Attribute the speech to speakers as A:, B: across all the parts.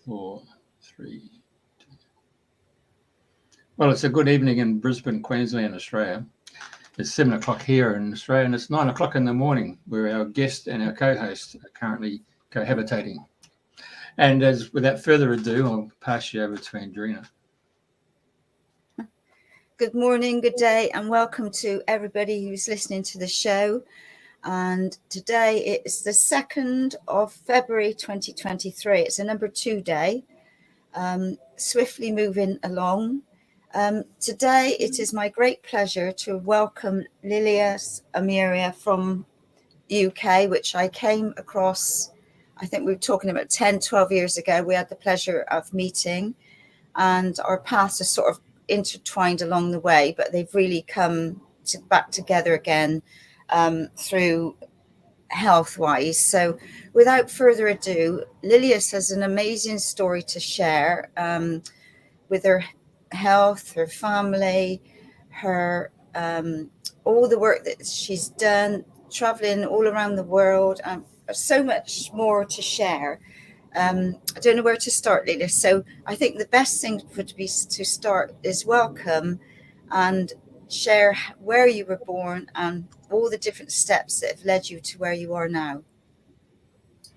A: 4, 3, 2. Well, it's a good evening in Brisbane, Queensland, Australia. It's 7 o'clock here in Australia, and it's 9 o'clock in the morning where our guest and our co-host are currently cohabitating. And without further ado, I'll pass you over to Andrena.
B: Good morning, good day, and welcome to everybody who's listening to the show. And today it's the 2nd of February 2023. It's a number 2 day, swiftly moving along. Today it is my great pleasure to welcome Lilias Ahmeira from UK, which I came across, I think we were talking about 10, 12 years ago. We had the pleasure of meeting, and our paths are sort of intertwined along the way, but they've really come back together again through health-wise. So without further ado, Lilias has an amazing story to share with her health, her family, her all the work that she's done, traveling all around the world, and so much more to share. I don't know where to start, Lilias. So I think the best thing would be to start is welcome and share where you were born and all the different steps that have led you to where you are now.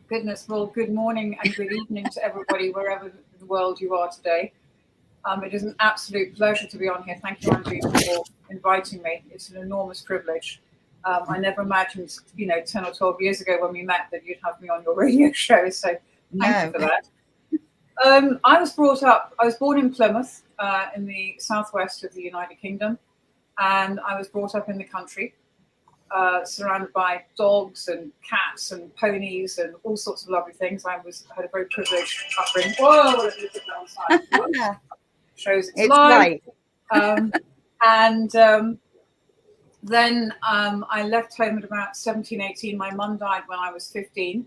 C: Goodness, well, good morning and good evening to everybody wherever in the world you are today. It is an absolute pleasure to be on here. Thank you, Andrew, for inviting me. It's an enormous privilege. I never imagined, 10 or 12 years ago when we met that you'd have me on your radio show. So thank you for that. I was born in Plymouth in the southwest of the United Kingdom, and I was brought up in the country, surrounded by dogs and cats and ponies and all sorts of lovely things. I had a very privileged upbringing. Whoa, let me put that on side. Shows it's live. Then I left home at about 17, 18. My mum died when I was 15.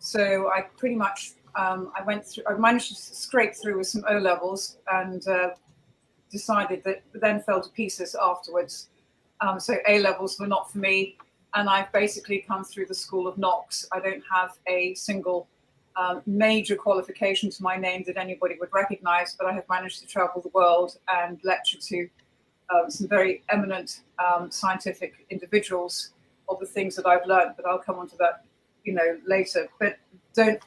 C: So I pretty much, I managed to scrape through with some O-levels and decided that, then fell to pieces afterwards. So A-levels were not for me. And I've basically come through the School of Knox. I don't have a single major qualification to my name that anybody would recognize, but I have managed to travel the world and lecture to some very eminent scientific individuals of the things that I've learned, but I'll come on to that, later. But don't,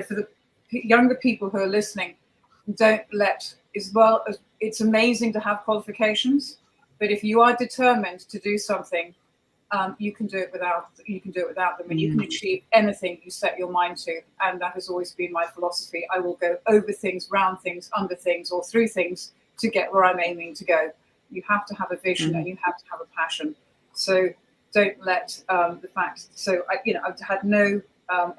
C: for the younger people who are listening, don't let, as well as it's amazing to have qualifications, but if you are determined to do something, you can do it without them, and you can achieve anything you set your mind to. And that has always been my philosophy. I will go over things, round things, under things, or through things to get where I'm aiming to go. You have to have a vision and you have to have a passion. So don't let the fact. So I've had no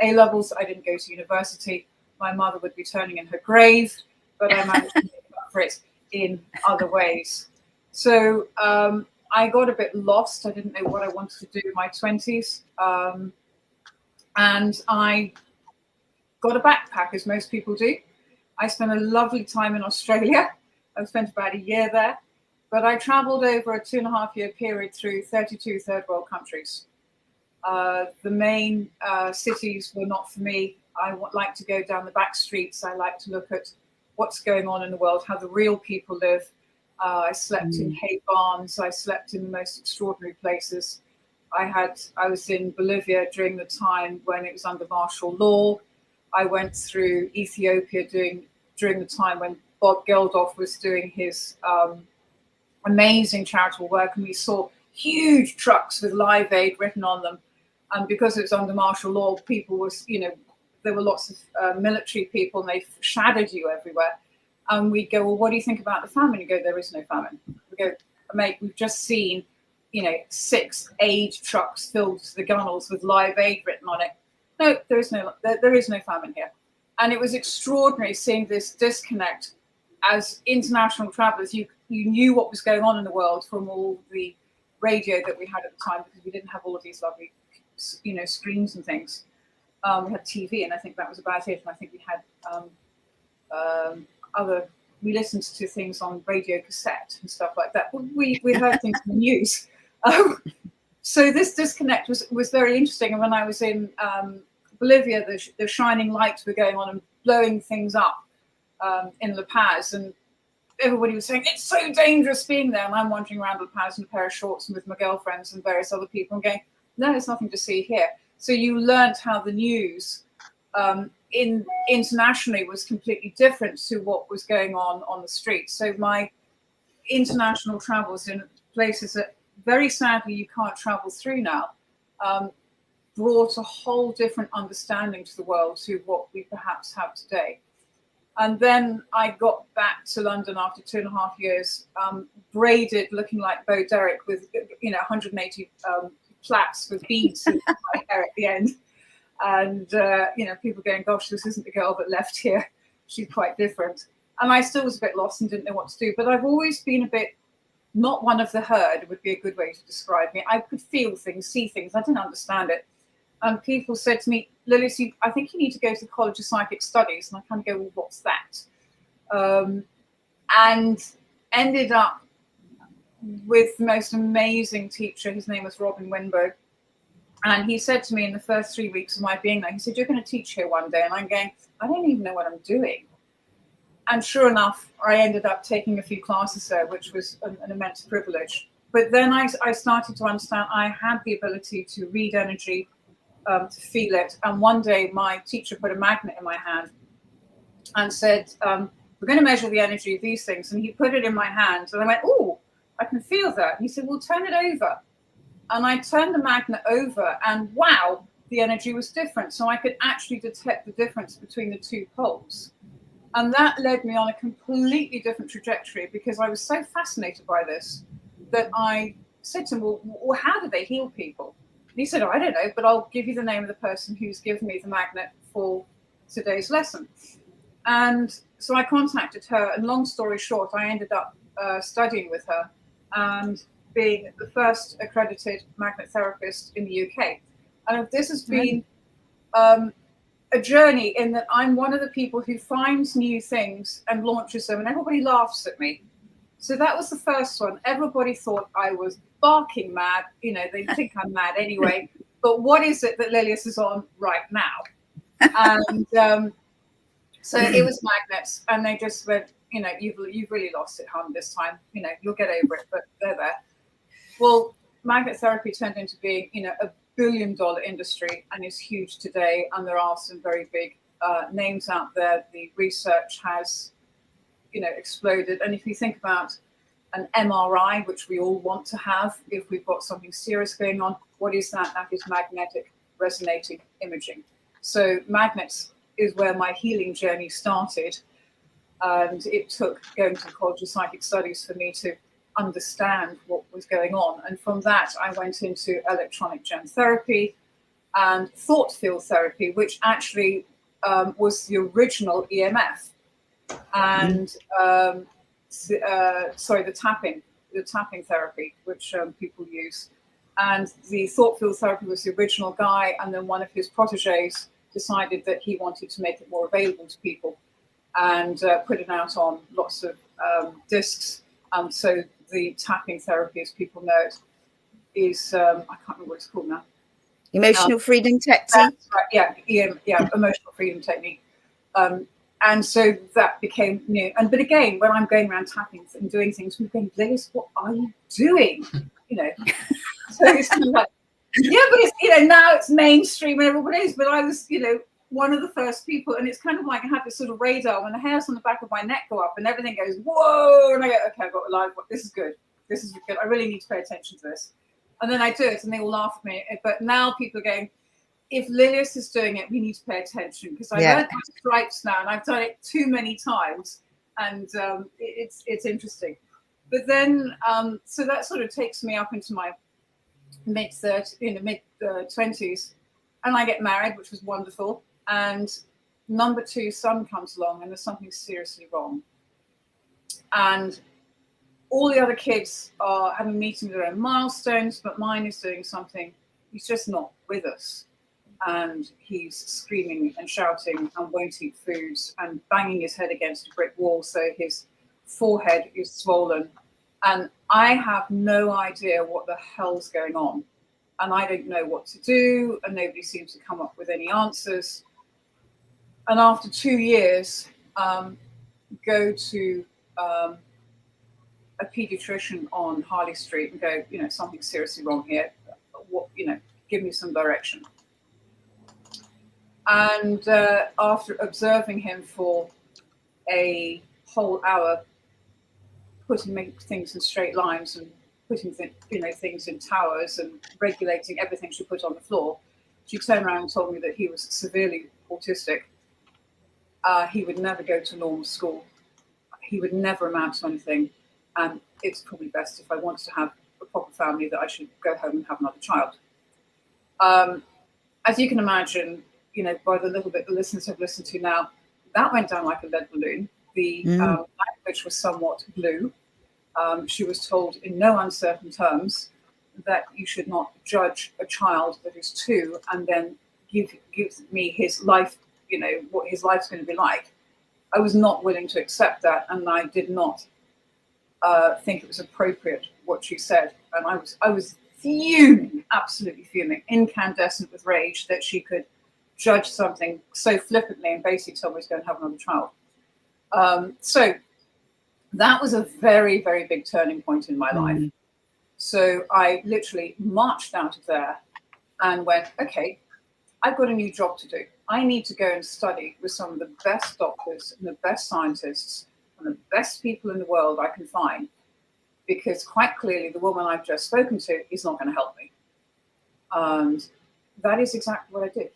C: A-levels. I didn't go to university. My mother would be turning in her grave, but I managed to make up for it in other ways. So I got a bit lost. I didn't know what I wanted to do in my 20s. And I got a backpack, as most people do. I spent a lovely time in Australia. I spent about a year there. But I traveled over a 2.5-year period through 32 third world countries. The main cities were not for me. I like to go down the back streets. I like to look at what's going on in the world, how the real people live. I slept in hay barns. I slept in the most extraordinary places. I was in Bolivia during the time when it was under martial law. I went through Ethiopia during the time when Bob Geldof was doing his amazing charitable work, and we saw huge trucks with Live Aid written on them. And because it was under martial law, people was, there were lots of military people, and they shadowed you everywhere. And we'd go, well, what do you think about the famine? You go, there is no famine. We go, mate, we've just seen, 6 aid trucks filled to the gunnels with Live Aid written on it. No, there is no famine here. And it was extraordinary seeing this disconnect. As international travelers, you knew what was going on in the world from all the radio that we had at the time, because we didn't have all of these lovely, screens and things. We had TV, and I think that was about it. And I think we had we listened to things on radio cassette and stuff like that. We heard things in the news. So this disconnect was very interesting. And when I was in Bolivia, the shining lights were going on, and blowing things up in La Paz, and everybody was saying it's so dangerous being there, and I'm wandering around La Paz in a pair of shorts and with my girlfriends and various other people and going, no, there's nothing to see here. So you learned how the news internationally was completely different to what was going on the streets. So my international travels in places that very sadly you can't travel through now brought a whole different understanding to the world to what we perhaps have today. And then I got back to London after 2.5 years, braided, looking like Bo Derek with 180 plaits with beads in my hair at the end. And, people going, gosh, this isn't the girl that left here. She's quite different. And I still was a bit lost and didn't know what to do. But I've always been a bit, not one of the herd would be a good way to describe me. I could feel things, see things. I didn't understand it. And people said to me, Lilias, I think you need to go to the College of Psychic Studies. And I kind of go, well, what's that? And ended up with the most amazing teacher. His name was Robin Winbo. And he said to me in the first 3 weeks of my being there, he said, you're going to teach here one day. And I'm going, I don't even know what I'm doing. And sure enough, I ended up taking a few classes there, which was an immense privilege. But then I started to understand I had the ability to read energy, to feel it. And one day my teacher put a magnet in my hand and said, we're going to measure the energy of these things. And he put it in my hand and I went, oh, I can feel that. And he said, well, turn it over. And I turned the magnet over and wow, the energy was different. So I could actually detect the difference between the two poles. And that led me on a completely different trajectory because I was so fascinated by this that I said to him, well, how do they heal people? And he said, oh, I don't know, but I'll give you the name of the person who's given me the magnet for today's lesson. And so I contacted her, and long story short, I ended up studying with her and being the first accredited magnet therapist in the UK. And this has been a journey in that I'm one of the people who finds new things and launches them, and everybody laughs at me. So that was the first one. Everybody thought I was barking mad. They think I'm mad anyway. But what is it that Lilias is on right now? And so it was magnets, and they just went, you've really lost it, hon, this time. You'll get over it, but they're there. Well, magnet therapy turned into being, a billion-dollar industry and is huge today. And there are some very big names out there. The research has, exploded. And if you think about an MRI, which we all want to have if we've got something serious going on, what is that? That is magnetic resonating imaging. So magnets is where my healing journey started. And it took going to the College of Psychic Studies for me to understand what was going on. And from that, I went into electronic gem therapy and thought field therapy, which actually was the original EMF. And the tapping therapy, which people use. And the thought field therapy was the original guy. And then one of his proteges decided that he wanted to make it more available to people and put it out on lots of discs. So the tapping therapy, as people know it, is, I can't remember what it's called now.
B: Emotional freedom technique.
C: That's right, yeah, emotional freedom technique. And so that became new. But again, when I'm going around tapping and doing things, we're going, Lilias, what are you doing? So it's kind of like, yeah, but it's, now it's mainstream and everybody is. But I was, one of the first people, and it's kind of like I have this sort of radar when the hairs on the back of my neck go up and everything goes, whoa, and I go, okay, I've got a live. This is good. This is good. I really need to pay attention to this. And then I do it, and they all laugh at me. But now people are going, if Lilias is doing it, we need to pay attention because I learned my stripes now, and I've done it too many times, and it's interesting. But then, so that sort of takes me up into my mid 20s, and I get married, which was wonderful. And number 2 son comes along, and there's something seriously wrong. And all the other kids are having meetings with their own milestones, but mine is doing something. He's just not with us. And he's screaming and shouting and won't eat foods and banging his head against a brick wall. So his forehead is swollen. And I have no idea what the hell's going on. And I don't know what to do. And nobody seems to come up with any answers. And after 2 years, go to a pediatrician on Harley Street and go, something's seriously wrong here. What, give me some direction. And after observing him for a whole hour, putting things in straight lines and putting things in towers and regulating everything she put on the floor, she turned around and told me that he was severely autistic. He would never go to normal school. He would never amount to anything. And it's probably best, if I wanted to have a proper family, that I should go home and have another child. As you can imagine, by the little bit the listeners have listened to now, that went down like a lead balloon. The language was somewhat blue. She was told in no uncertain terms that you should not judge a child that is 2 and then give me his life, what his life's going to be like. I was not willing to accept that, and I did not think it was appropriate what she said. And I was fuming, absolutely fuming, incandescent with rage that she could judge something so flippantly and basically tell me to go and have another child. So that was a very, very big turning point in my life. So I literally marched out of there and went, okay, I've got a new job to do. I need to go and study with some of the best doctors and the best scientists and the best people in the world I can find, because quite clearly the woman I've just spoken to is not going to help me. And that is exactly what I did.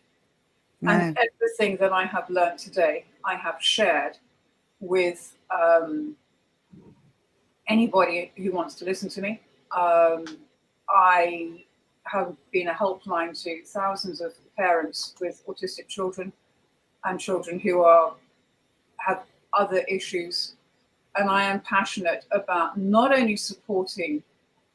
C: No. And everything that I have learned today, I have shared with anybody who wants to listen to me. I have been a helpline to thousands of parents with autistic children and children who have other issues. And I am passionate about not only supporting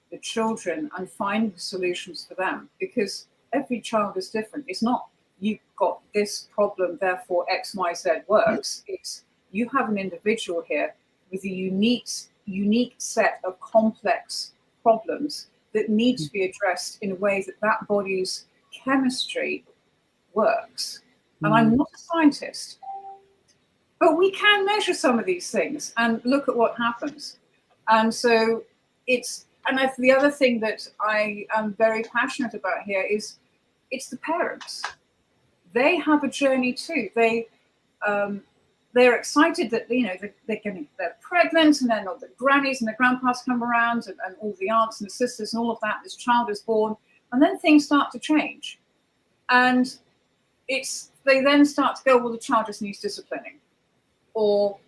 C: the children and finding solutions for them, because every child is different. It's not you've got this problem, therefore X, Y, Z works. It's you have an individual here with a unique set of complex problems that need to be addressed in a way that body's chemistry works. And I'm not a scientist, but we can measure some of these things and look at what happens. And so the other thing that I am very passionate about here is it's the parents. They have a journey too. They're excited that they're pregnant, and then all the grannies and the grandpas come around, and all the aunts and the sisters and all of that. This child is born, and then things start to change, and they then start to go, well, the child just needs disciplining, or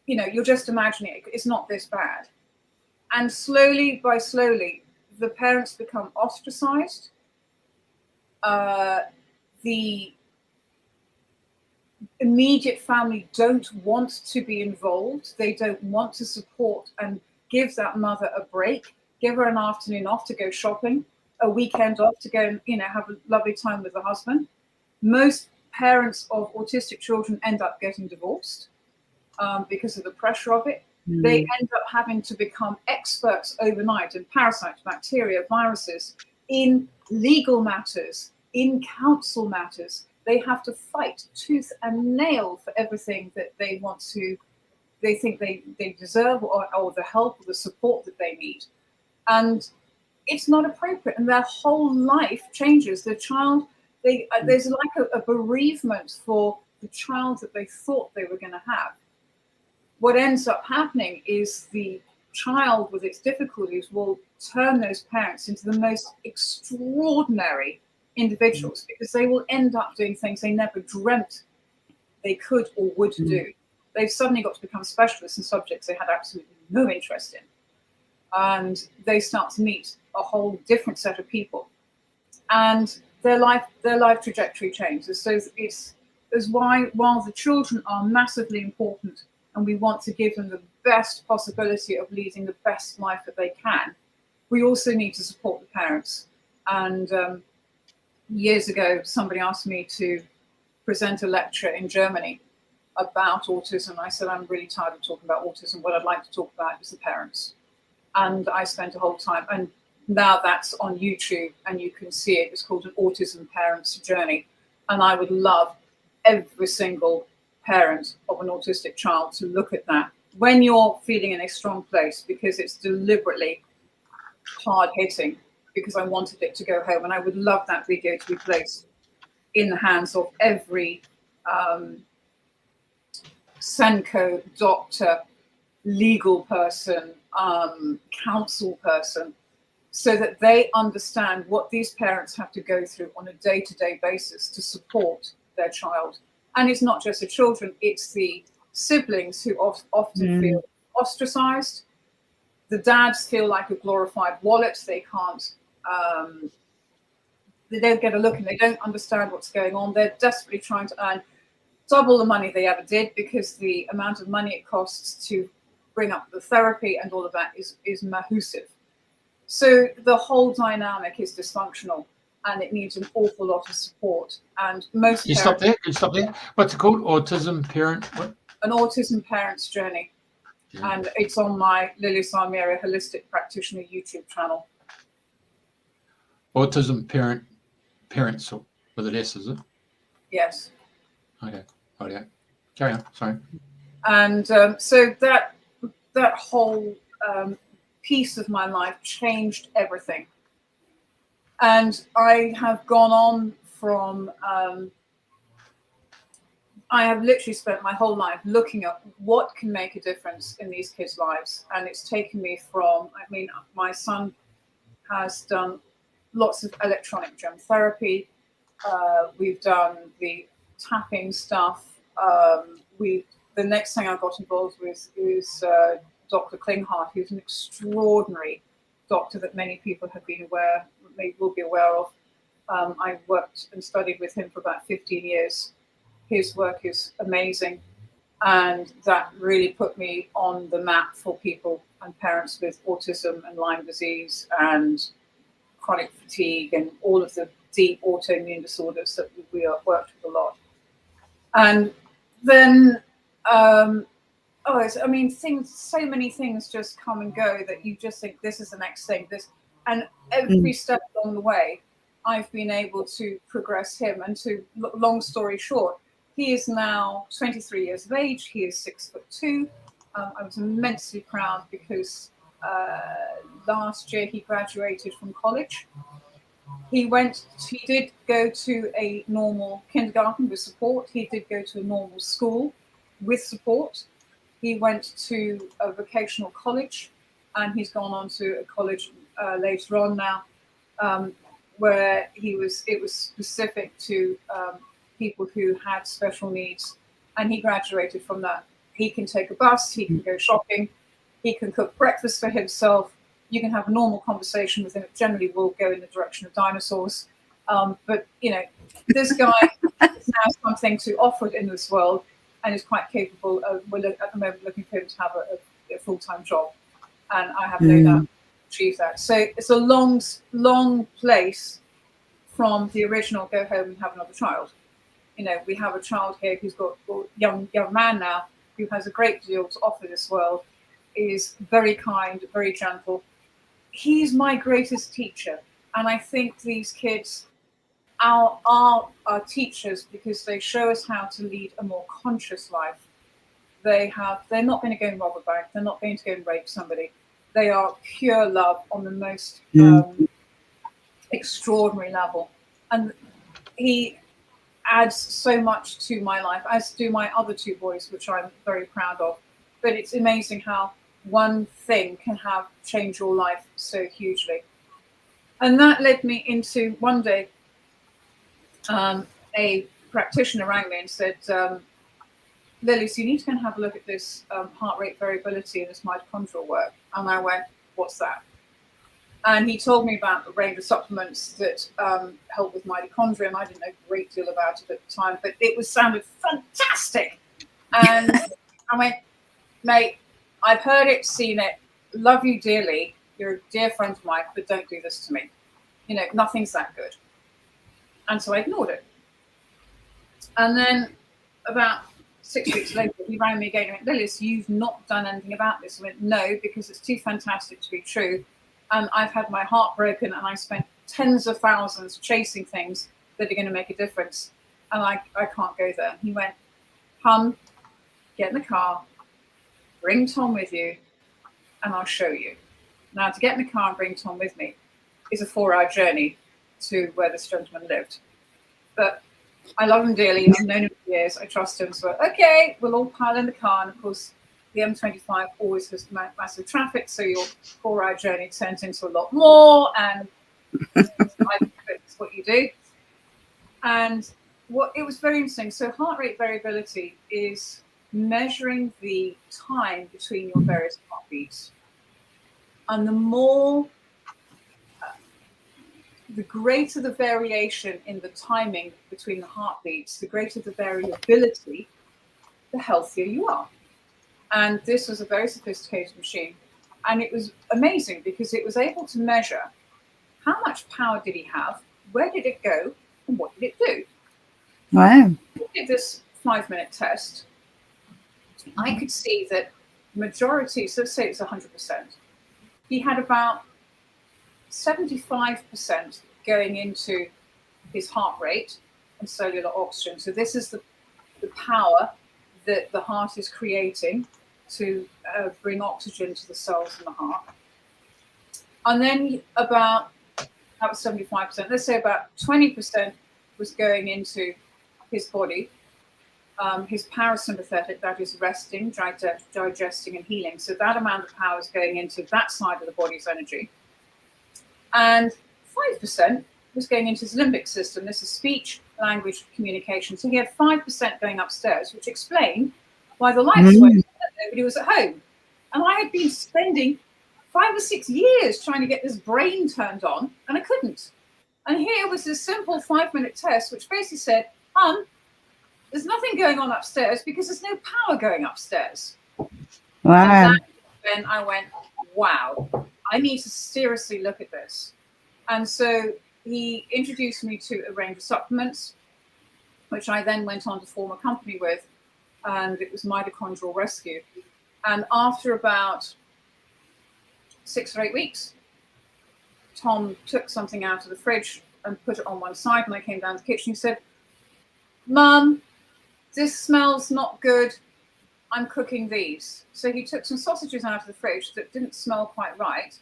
C: you're just imagining it. It's not this bad, and slowly, the parents become ostracized. The immediate family don't want to be involved. They don't want to support and give that mother a break, give her an afternoon off to go shopping, a weekend off to go and have a lovely time with the husband. Most parents of autistic children end up getting divorced because of the pressure of it. They end up having to become experts overnight in parasites, bacteria, viruses, in legal matters, in council matters. They have to fight tooth and nail for everything that they think they deserve, or the help or the support that they need. And it's not appropriate. And their whole life changes. The child, there's like a bereavement for the child that they thought they were going to have. What ends up happening is the child with its difficulties will turn those parents into the most extraordinary individuals, because they will end up doing things they never dreamt they could or would do. They've suddenly got to become specialists in subjects they had absolutely no interest in, and they start to meet a whole different set of people, and their life trajectory changes. So while the children are massively important and we want to give them the best possibility of leading the best life that they can, we also need to support the parents. And years ago, somebody asked me to present a lecture in Germany about autism. I said, I'm really tired of talking about autism. What I'd like to talk about is the parents. And I spent a whole time, and now that's on YouTube and you can see it. It's called An Autism Parent's Journey. And I would love every single parent of an autistic child to look at that when you're feeling in a strong place, because it's deliberately hard hitting, because I wanted it to go home. And I would love that video to be placed in the hands of every Senko doctor, legal person, counsel person, so that they understand what these parents have to go through on a day-to-day basis to support their child. And it's not just the children, it's the siblings who often feel ostracized. The dads feel like a glorified wallet. They can't, they don't get a look and they don't understand what's going on. They're desperately trying to earn double the money they ever did, because the amount of money it costs to bring up the therapy and all of that is massive. So the whole dynamic is dysfunctional, and it needs an awful lot of support. And most
A: You stop there. You stop there. What's it called? Autism parent. What?
C: An autism parent's journey, and it's on my Lilias Ahmeira Holistic Practitioner YouTube channel.
A: Autism parents with an S, is it?
C: Yes.
A: Okay. Okay. Carry on. Sorry.
C: And so that whole piece of my life changed everything. And I have gone on from, I have literally spent my whole life looking at what can make a difference in these kids' lives. And it's taken me from, I mean, my son has done lots of electronic gem therapy. We've done the tapping stuff. The next thing I got involved with is Dr. Klinghardt, who's an extraordinary doctor that many people have been will be aware of. I worked and studied with him for about 15 years. His work is amazing, and that really put me on the map for people and parents with autism and Lyme disease and chronic fatigue and all of the deep autoimmune disorders that we worked with a lot. And then, so many things just come and go that you just think this is the next thing. And every step along the way, I've been able to progress him. And to long story short, he is now 23 years of age. He is 6'2". I was immensely proud because last year he graduated from college. He did go to a normal kindergarten with support. He did go to a normal school with support. He went to a vocational college, and he's gone on to a college later on now, where it was specific to people who had special needs, and he graduated from that. He can take a bus, he can go shopping, he can cook breakfast for himself. You can have a normal conversation with him. It generally will go in the direction of dinosaurs. But, you know, this guy has something to offer in this world and is quite capable of, we're at the moment looking for him to have a full-time job. And I have no doubt to achieve that. So it's a long, long place from the original go home and have another child. You know, we have a child here who's got a young man now who has a great deal to offer this world, is very kind, very gentle. He's my greatest teacher. And I think these kids are our teachers because they show us how to lead a more conscious life. They're not going to go and rob a bank. They're not going to go and rape somebody. They are pure love on the most extraordinary level. And he adds so much to my life, as do my other two boys, which I'm very proud of. But it's amazing how one thing can change your life so hugely. And that led me into one day, a practitioner rang me and said, Lilias, you need to go and have a look at this heart rate variability and this mitochondrial work. And I went, what's that? And he told me about a range of supplements that help with mitochondria, and I didn't know a great deal about it at the time, but it sounded fantastic. And I went, mate, I've heard it, seen it, love you dearly. You're a dear friend of mine, but don't do this to me. You know, nothing's that good. And so I ignored it. And then about 6 weeks later, he rang me again and went, Lilias, you've not done anything about this. I went, no, because it's too fantastic to be true. And I've had my heart broken, and I spent tens of thousands chasing things that are going to make a difference. and I can't go there. He went, "Hum, get in the car, bring Tom with you, and I'll show you." Now, to get in the car and bring Tom with me is a 4-hour journey to where this gentleman lived. But I love him dearly. I've known him for years. I trust him. So, okay, we'll all pile in the car. And of course, the M25 always has massive traffic. So your 4-hour journey turns into a lot more. And that's what you do. And it was very interesting. So heart rate variability is measuring the time between your various heartbeats. And the greater the variation in the timing between the heartbeats, the greater the variability, the healthier you are. And this was a very sophisticated machine. And it was amazing because it was able to measure how much power did he have, where did it go, and what did it do.
B: Wow.
C: We did this 5-minute test. I could see that majority, so let's say it's 100%. He had about 75% going into his heart rate and cellular oxygen. So this is the power that the heart is creating to bring oxygen to the cells in the heart. And then that was 75%. Let's say about 20% was going into his body. His parasympathetic, that is resting, digesting and healing. So that amount of power is going into that side of the body's energy. And 5% was going into his limbic system. This is speech, language, communication. So he had 5% going upstairs, which explained why the lights were on. Nobody was at home. And I had been spending 5 or 6 years trying to get this brain turned on, and I couldn't. And here was this simple 5-minute test, which basically said, there's nothing going on upstairs because there's no power going upstairs.
B: Wow.
C: And then I went, wow, I need to seriously look at this. And so he introduced me to a range of supplements, which I then went on to form a company with, and it was Mitochondrial Rescue. And after about 6 or 8 weeks, Tom took something out of the fridge and put it on one side. When I came down to the kitchen, he said, "Mum, this smells not good. I'm cooking these." So he took some sausages out of the fridge that didn't smell quite right.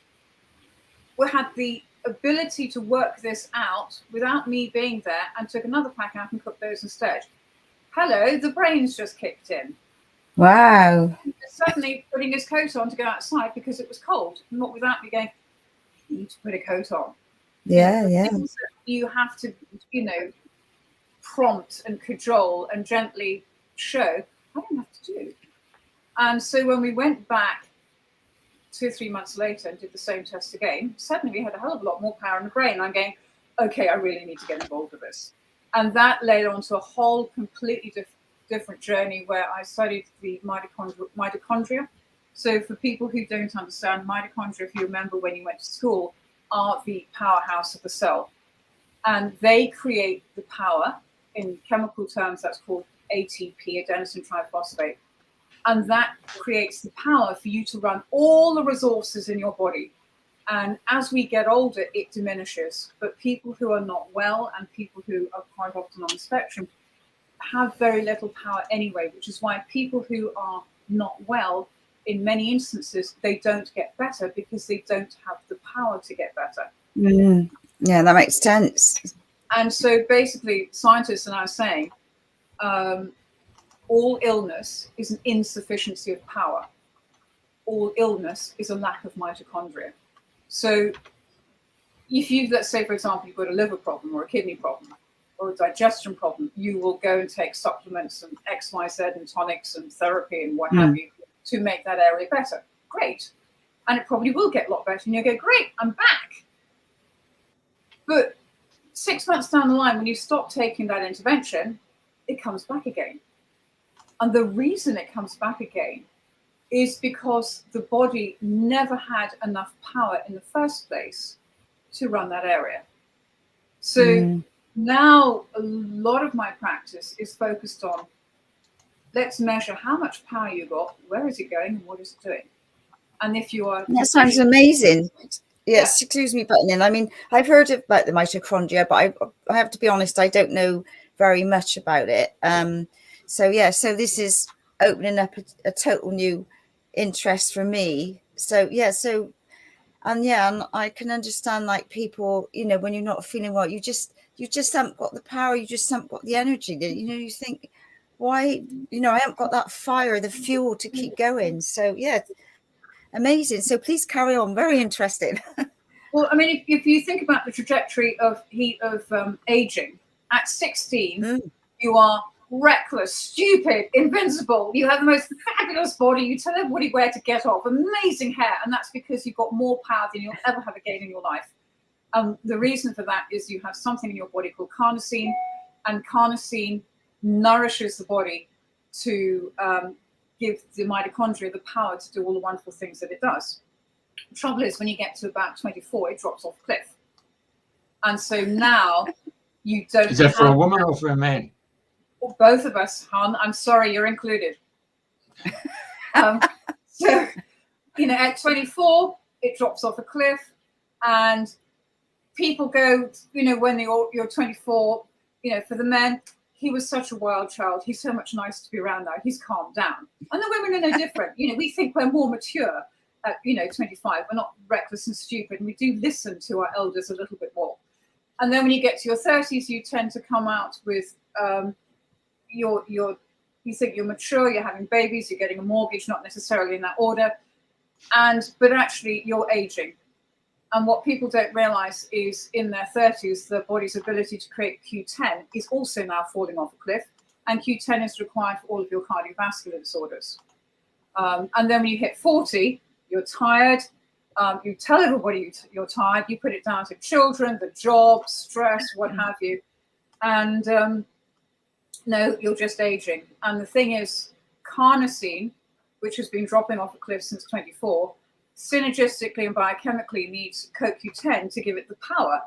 C: We had the ability to work this out without me being there, and took another pack out and cooked those instead. Hello, the brain's just kicked in.
B: Wow.
C: Suddenly putting his coat on to go outside because it was cold, not without me going, "You need to put a coat on."
B: Yeah.
C: You have to, prompt and cajole and gently show, I don't have to do. And so when we went back 2 or 3 months later and did the same test again, suddenly we had a hell of a lot more power in the brain. I'm going, okay, I really need to get involved with this. And that led on to a whole completely different journey where I studied the mitochondria. So for people who don't understand, mitochondria, if you remember when you went to school, are the powerhouse of the cell. And they create the power. In chemical terms, that's called ATP, adenosine triphosphate. And that creates the power for you to run all the resources in your body. And as we get older, it diminishes. But people who are not well and people who are quite often on the spectrum have very little power anyway, which is why people who are not well, in many instances, they don't get better because they don't have the power to get better.
B: Yeah, that makes sense.
C: And so basically, scientists are now saying all illness is an insufficiency of power. All illness is a lack of mitochondria. So if you, let's say, for example, you've got a liver problem or a kidney problem or a digestion problem, you will go and take supplements and X, Y, Z and tonics and therapy and what have you to make that area better. Great. And it probably will get a lot better. And you'll go, great, I'm back. But 6 months down the line, when you stop taking that intervention, it comes back again. And the reason it comes back again is because the body never had enough power in the first place to run that area. So now a lot of my practice is focused on, let's measure how much power you got, where is it going, and what is it doing? And if you are...
B: That sounds amazing. Yes, excuse me butting in. I mean, I've heard about the mitochondria, but I have to be honest, I don't know very much about it. So this is opening up a total new interest for me. And I can understand, like, people, when you're not feeling well, you just haven't got the power, you just haven't got the energy. You think, why, I haven't got that fire, the fuel to keep going. So amazing. So please carry on. Very interesting.
C: Well, I mean, if you think about the trajectory of aging, at 16, you are reckless, stupid, invincible. You have the most fabulous body. You tell everybody where to get off. Amazing hair, and that's because you've got more power than you'll ever have again in your life. The reason for that is you have something in your body called carnosine, and carnosine nourishes the body to give the mitochondria the power to do all the wonderful things that it does. The trouble is, when you get to about 24, it drops off a cliff. And so now you don't.
A: Is that for a woman or for a man?
C: Well, both of us, hon. I'm sorry, you're included. So, at 24, it drops off a cliff, and people go, when you're 24, for the men, he was such a wild child. He's so much nicer to be around now. He's calmed down. And the women are no different. We think we're more mature at, 25. We're not reckless and stupid, and we do listen to our elders a little bit more. And then when you get to your 30s, you tend to come out with you think you're mature, you're having babies, you're getting a mortgage, not necessarily in that order, but actually you're aging. And what people don't realize is in their 30s, their body's ability to create Q10 is also now falling off a cliff, and Q10 is required for all of your cardiovascular disorders. And then when you hit 40, you're tired. You tell everybody you're tired. You put it down to children, the job, stress, what have you. And no, you're just aging. And the thing is, carnosine, which has been dropping off a cliff since 24, synergistically and biochemically needs CoQ10 to give it the power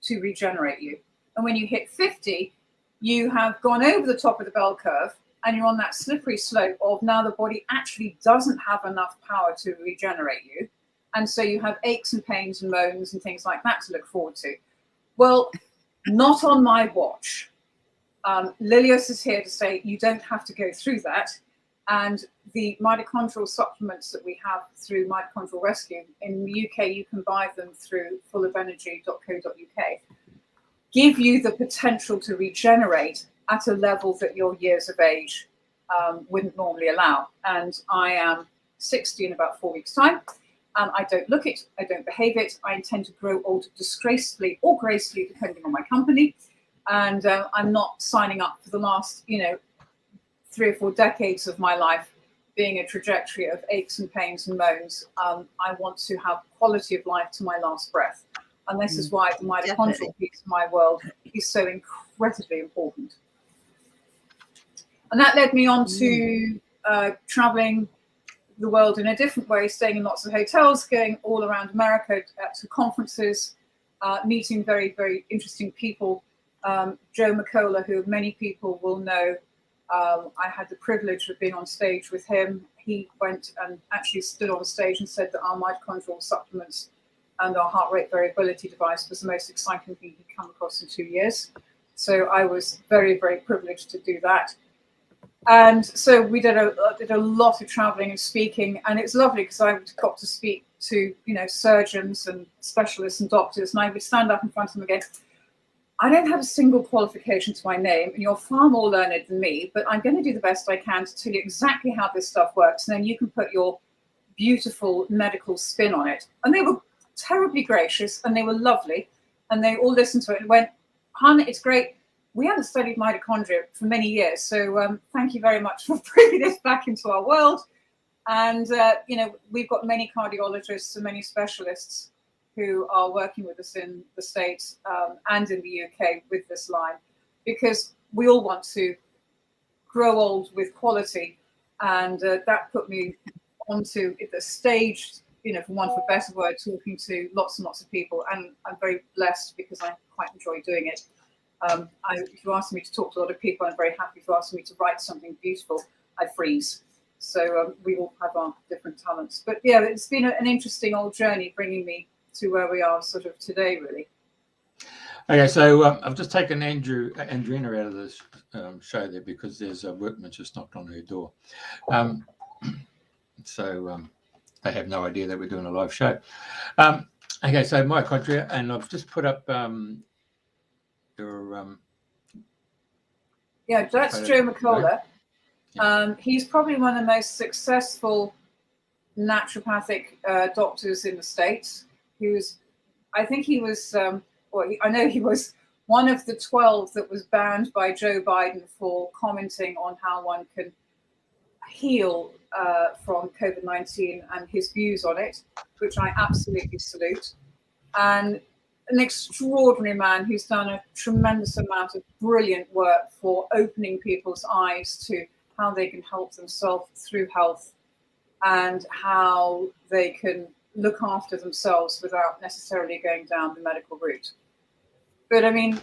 C: to regenerate you. And when you hit 50, you have gone over the top of the bell curve, and you're on that slippery slope of now the body actually doesn't have enough power to regenerate you. And so you have aches and pains and moans and things like that to look forward to. Well, not on my watch. Lilias is here to say you don't have to go through that. And the mitochondrial supplements that we have through Mitochondrial Rescue, in the UK, you can buy them through fullofenergy.co.uk, give you the potential to regenerate at a level that your years of age wouldn't normally allow. And I am 60 in about 4 weeks' time. I don't look it, I don't behave it. I intend to grow old disgracefully or gracefully, depending on my company. And I'm not signing up for the last, 3 or 4 decades of my life being a trajectory of aches and pains and moans. I want to have quality of life to my last breath. And this is why the mitochondrial piece of my world is so incredibly important. And that led me on to traveling the world in a different way, staying in lots of hotels, going all around America to conferences, meeting very, very interesting people. Joe McCullough, who many people will know, I had the privilege of being on stage with him. He went and actually stood on stage and said that our mitochondrial supplements and our heart rate variability device was the most exciting thing he'd come across in 2 years. So I was very, very privileged to do that. And so we did a lot of traveling and speaking, and it's lovely because I got to speak to, surgeons and specialists and doctors, and I would stand up in front of them again. I don't have a single qualification to my name, and you're far more learned than me, but I'm going to do the best I can to tell you exactly how this stuff works, and then you can put your beautiful medical spin on it. And they were terribly gracious, and they were lovely, and they all listened to it and went, "Hon, it's great. We haven't studied mitochondria for many years, so thank you very much for bringing this back into our world." And, we've got many cardiologists and many specialists who are working with us in the States and in the UK with this line, because we all want to grow old with quality. And that put me onto the stage, for want of a better word, talking to lots and lots of people. And I'm very blessed because I quite enjoy doing it. If you ask me to talk to a lot of people, I'm very happy. If you ask me to write something beautiful, I freeze. So we all have our different talents. But yeah, it's been an interesting old journey bringing me to where we are sort of today, really.
A: Okay, so I've just taken Andrena out of this show there because there's a workman just knocked on her door. So they have no idea that we're doing a live show. Okay, so mitochondria, and I've just put up your...
C: yeah, that's Joe McCullough. He's probably one of the most successful naturopathic doctors in the States. I think he was, I know he was one of the 12 that was banned by Joe Biden for commenting on how one can heal from COVID-19 and his views on it, which I absolutely salute. And an extraordinary man who's done a tremendous amount of brilliant work for opening people's eyes to how they can help themselves through health and how they can look after themselves without necessarily going down the medical route. But I mean,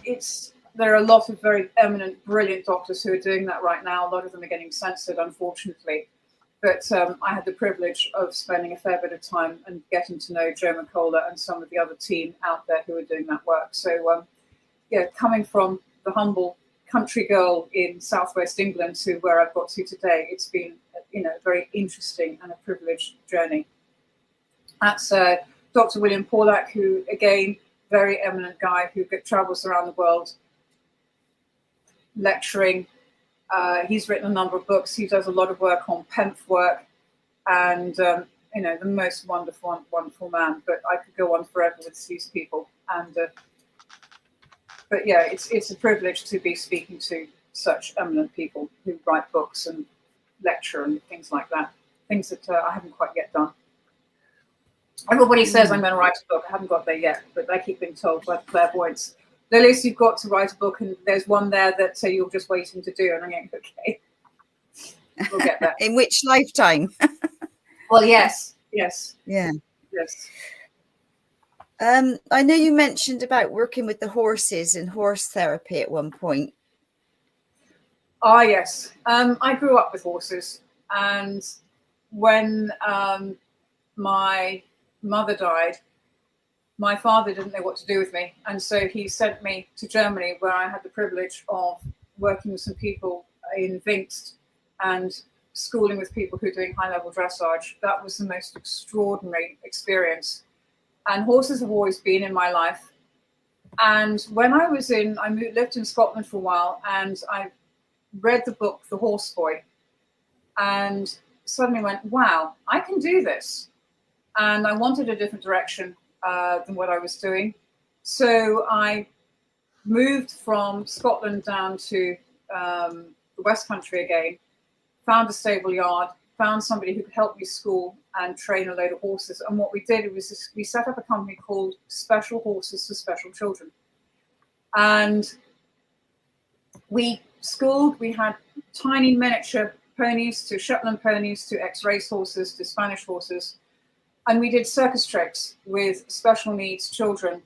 C: there are a lot of very eminent, brilliant doctors who are doing that right now. A lot of them are getting censored, unfortunately. But I had the privilege of spending a fair bit of time and getting to know Joe McCullough and some of the other team out there who are doing that work. So, coming from the humble country girl in southwest England to where I've got to today, it's been, very interesting and a privileged journey. That's Dr. William Paulak, who, again, very eminent guy who travels around the world lecturing. He's written a number of books. He does a lot of work on PEMF work, and the most wonderful man. But I could go on forever with these people. And but yeah, it's a privilege to be speaking to such eminent people who write books and lecture and things like that. Things that I haven't quite yet done. Everybody says I'm going to write a book. I haven't got there yet, but I keep being told by the clairvoyants, Lilias, you've got to write a book, and there's one there that you're just waiting to do. And I'm going, okay, we'll get there.
B: In which lifetime?
C: Well, yes.
B: Yeah.
C: Yes.
B: I know you mentioned about working with the horses and horse therapy at one point.
C: Ah, yes. I grew up with horses, and when my mother died, my father didn't know what to do with me, and so he sent me to Germany, where I had the privilege of working with some people in Vingst and schooling with people who are doing high-level dressage. That was the most extraordinary experience, and horses have always been in my life. And when I lived in Scotland for a while, and I read the book The Horse Boy, and suddenly went, wow, I can do this. And I wanted a different direction than what I was doing. So I moved from Scotland down to the West Country again, found a stable yard, found somebody who could help me school and train a load of horses. And what we did was we set up a company called Special Horses for Special Children. And we had tiny miniature ponies to Shetland ponies to ex-race horses to Spanish horses. And we did circus tricks with special needs children,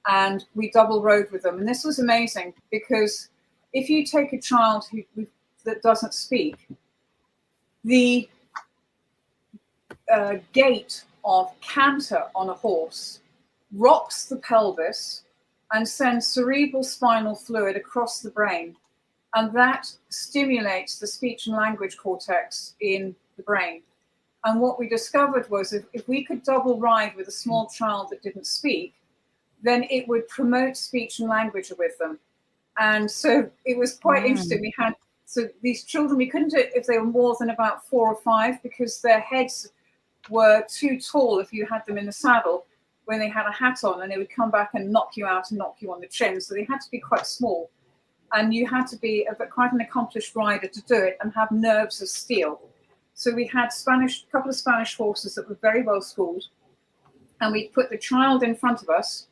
C: and we double rode with them. And this was amazing, because if you take a child that doesn't speak, the gait of canter on a horse rocks the pelvis and sends cerebral spinal fluid across the brain. And that stimulates the speech and language cortex in the brain. And what we discovered was if we could double ride with a small child that didn't speak, then it would promote speech and language with them. And so it was quite interesting. So these children, we couldn't do it if they were more than about 4 or 5, because their heads were too tall if you had them in the saddle when they had a hat on, and they would come back and knock you out and knock you on the chin. So they had to be quite small. And you had to be quite an accomplished rider to do it and have nerves of steel. So we had a couple of Spanish horses that were very well schooled, and we put the child in front of us,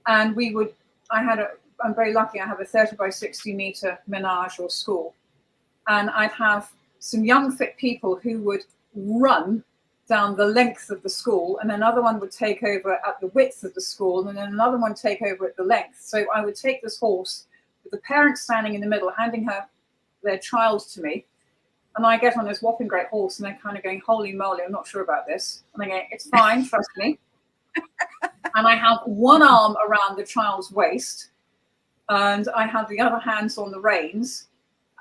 C: and I'm very lucky, I have a 30 by 60 meter menage or school, and I'd have some young fit people who would run down the length of the school, and another one would take over at the width of the school, and then another one take over at the length. So I would take this horse with the parent standing in the middle, handing their child to me. And I get on this whopping great horse, and they're kind of going, holy moly, I'm not sure about this. And I go, it's fine, trust me. And I have one arm around the child's waist, and I had the other hands on the reins,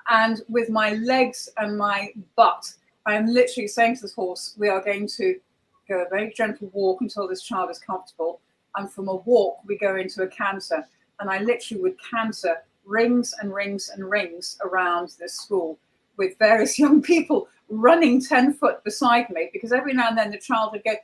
C: and with my legs and my butt, I am literally saying to this horse, we are going to go a very gentle walk until this child is comfortable, and from a walk we go into a canter, and I literally would canter rings and rings and rings around this school with various young people running 10 foot beside me, because every now and then the child would go,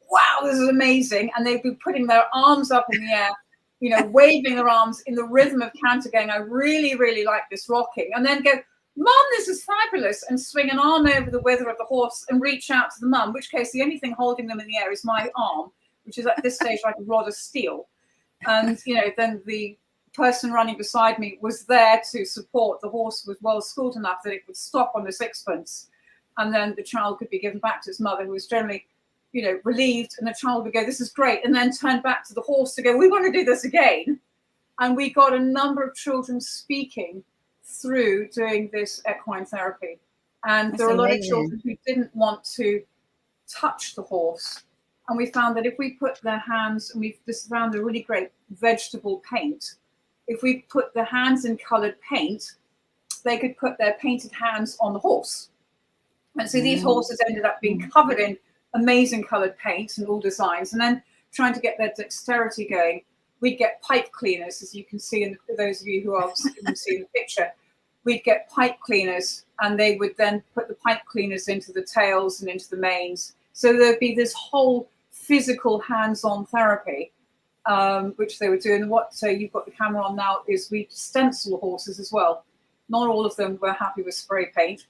C: wow, this is amazing, and they'd be putting their arms up in the air, you know, waving their arms in the rhythm of canter, going, I really, really like this rocking, and then go, Mum, this is fabulous, and swing an arm over the wither of the horse and reach out to the mum, in which case the only thing holding them in the air is my arm, which is at this stage like a rod of steel. And, you know, then the person running beside me was there to support. The horse was well schooled enough that it would stop on the sixpence, and then the child could be given back to his mother, who was generally, you know, relieved, and the child would go, this is great, and then turn back to the horse to go, we want to do this again. And we got a number of children speaking through doing this equine therapy. And there were a lot of children who didn't want to touch the horse. And we found that if we put their hands, and we've just found a really great vegetable paint, if we put their hands in coloured paint, they could put their painted hands on the horse. And so these horses ended up being covered in amazing coloured paint and all designs, and then trying to get their dexterity going. We'd get pipe cleaners, as you can see, in those of you who are seeing the picture. We'd get pipe cleaners, and they would then put the pipe cleaners into the tails and into the manes. So there'd be this whole physical hands-on therapy, which they were doing. So you've got the camera on now, is we stencil horses as well. Not all of them were happy with spray paint,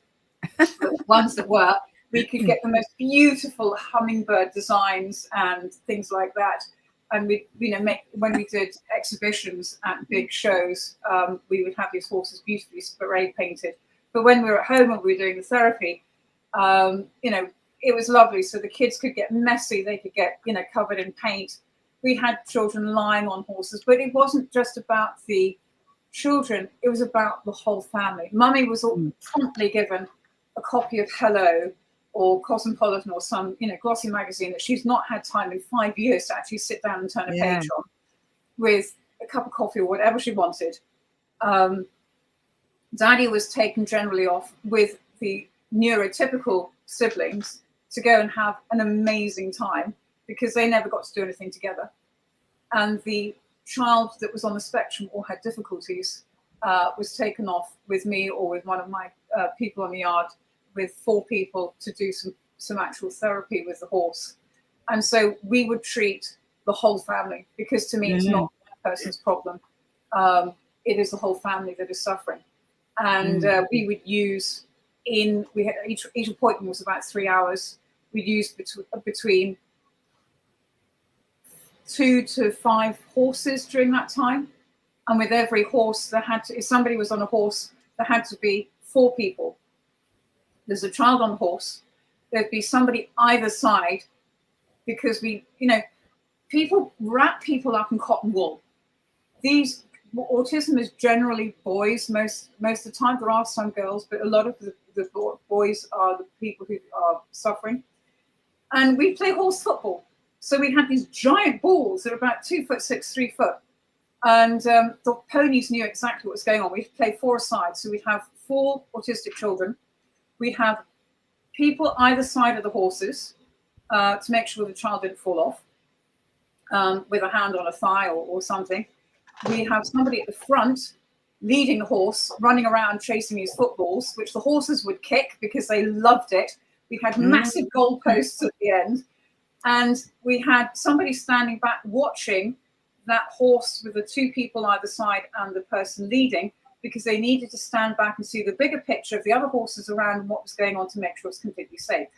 C: but the ones that were, we could get the most beautiful hummingbird designs and things like that. And we, you know, when we did exhibitions at big shows, we would have these horses beautifully spray painted. But when we were at home and we were doing the therapy, you know, it was lovely. So the kids could get messy, they could get, you know, covered in paint. We had children lying on horses, but it wasn't just about the children, it was about the whole family. Mummy was promptly given a copy of Hello or Cosmopolitan or some, you know, glossy magazine that she's not had time in 5 years to actually sit down and turn a page on, with a cup of coffee or whatever she wanted. Daddy was taken generally off with the neurotypical siblings to go and have an amazing time, because they never got to do anything together. And the child that was on the spectrum or had difficulties was taken off with me or with one of my people on the yard, with 4 people, to do some actual therapy with the horse. And so we would treat the whole family, because to me it's not one person's problem. It is the whole family that is suffering. And we would use each appointment was about 3 hours. We'd use between 2 to 5 horses during that time. And with every horse, if somebody was on a horse, there had to be 4 people. There's a child on the horse. There'd be somebody either side, because we, you know, people wrap people up in cotton wool. Autism is generally boys most of the time. There are some girls, but a lot of the boys are the people who are suffering. And we play horse football. So we had these giant balls that are about 2 foot 6, 3 foot. And the ponies knew exactly what was going on. We'd play 4 sides. So we'd have 4 autistic children. We'd have people either side of the horses to make sure the child didn't fall off, with a hand on a thigh or something. We have somebody at the front leading the horse, running around chasing these footballs, which the horses would kick because they loved it. We had massive goalposts at the end. And we had somebody standing back watching that horse with the 2 people either side and the person leading, because they needed to stand back and see the bigger picture of the other horses around and what was going on to make sure it's completely safe.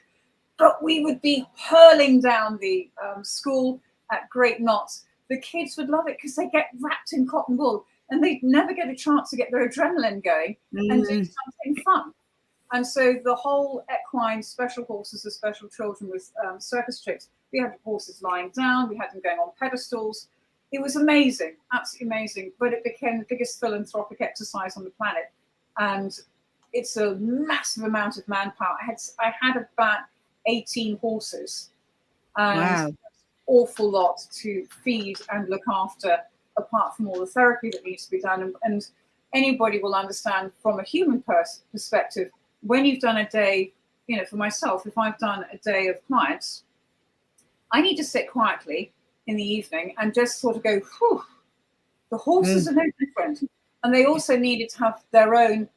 C: But we would be hurling down the school at great knots. The kids would love it because they get wrapped in cotton wool and they'd never get a chance to get their adrenaline going and do something fun. And so the whole equine special horses are special children with circus tricks. We had horses lying down, we had them going on pedestals. It was amazing, absolutely amazing. But it became the biggest philanthropic exercise on the planet. And it's a massive amount of manpower. I had about 18 horses and an awful lot to feed and look after apart from all the therapy that needs to be done. And anybody will understand from a human perspective, when you've done a day, you know, for myself, if I've done a day of clients, I need to sit quietly in the evening and just sort of go, whew, the horses are no different. And they also needed to have their own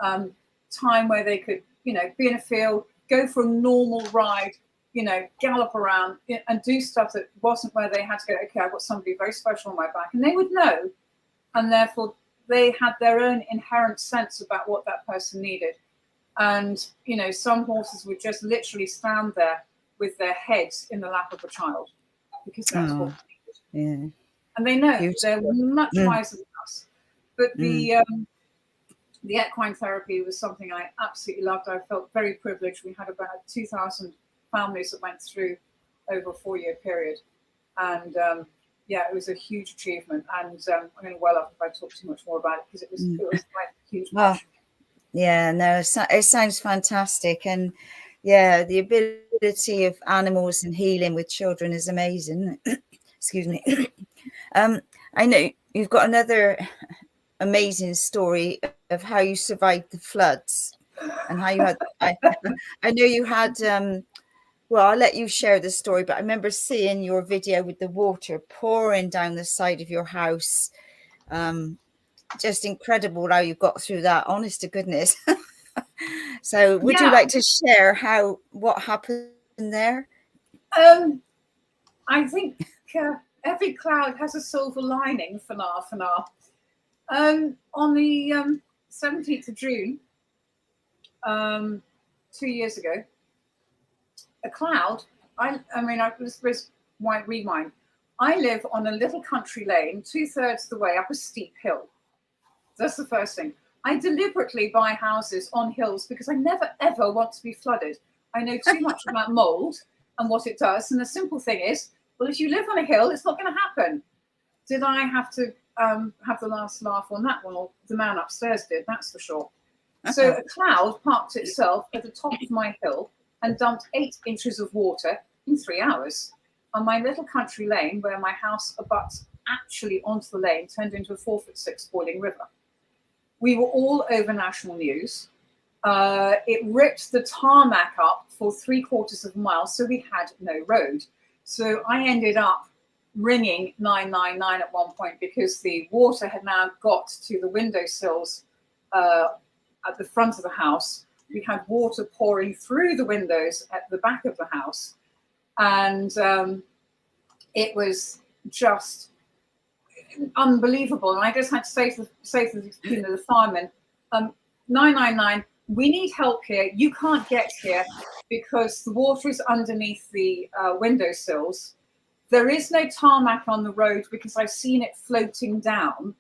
C: time where they could, you know, be in a field, go for a normal ride, you know, gallop around and do stuff that wasn't where they had to go, okay, I've got somebody very special on my back. And they would know. And therefore, they had their own inherent sense about what that person needed. And, you know, some horses would just literally stand there with their heads in the lap of a child because that's what they needed.
B: Yeah.
C: And they know
B: Beautiful.
C: they're much wiser than us. But the equine therapy was something I absolutely loved. I felt very privileged. We had about 2,000 families that went through over a 4-year period. And yeah, it was a huge achievement. And I'm going to well up if I talk too much more about it because it was quite a huge passion.
B: Yeah, no, it sounds fantastic. And yeah, the ability of animals and healing with children is amazing. Excuse me. I know you've got another amazing story of how you survived the floods and how you had, I know you had, well, I'll let you share the story, but I remember seeing your video with the water pouring down the side of your house. Just incredible how you got through that, honest to goodness. So would you like to share what happened there?
C: I think every cloud has a silver lining for now. On the 17th of June, 2 years ago, a cloud, I rewind. I live on a little country lane, 2/3 of the way up a steep hill. That's the first thing. I deliberately buy houses on hills because I never, ever want to be flooded. I know too much about mold and what it does. And the simple thing is, well, if you live on a hill, it's not going to happen. Did I have to have the last laugh on that one? Or the man upstairs did, that's for sure. So a cloud parked itself at the top of my hill and dumped 8 inches of water in 3 hours. On my little country lane, where my house abuts actually onto the lane, turned into a 4'6" boiling river. We were all over national news. It ripped the tarmac up for 3/4 of a mile, so we had no road. So I ended up ringing 999 at one point because the water had now got to the windowsills at the front of the house. We had water pouring through the windows at the back of the house. And it was just unbelievable. And I just had to say to the firemen, 999, we need help here. You can't get here because the water is underneath the windowsills. There is no tarmac on the road because I've seen it floating down.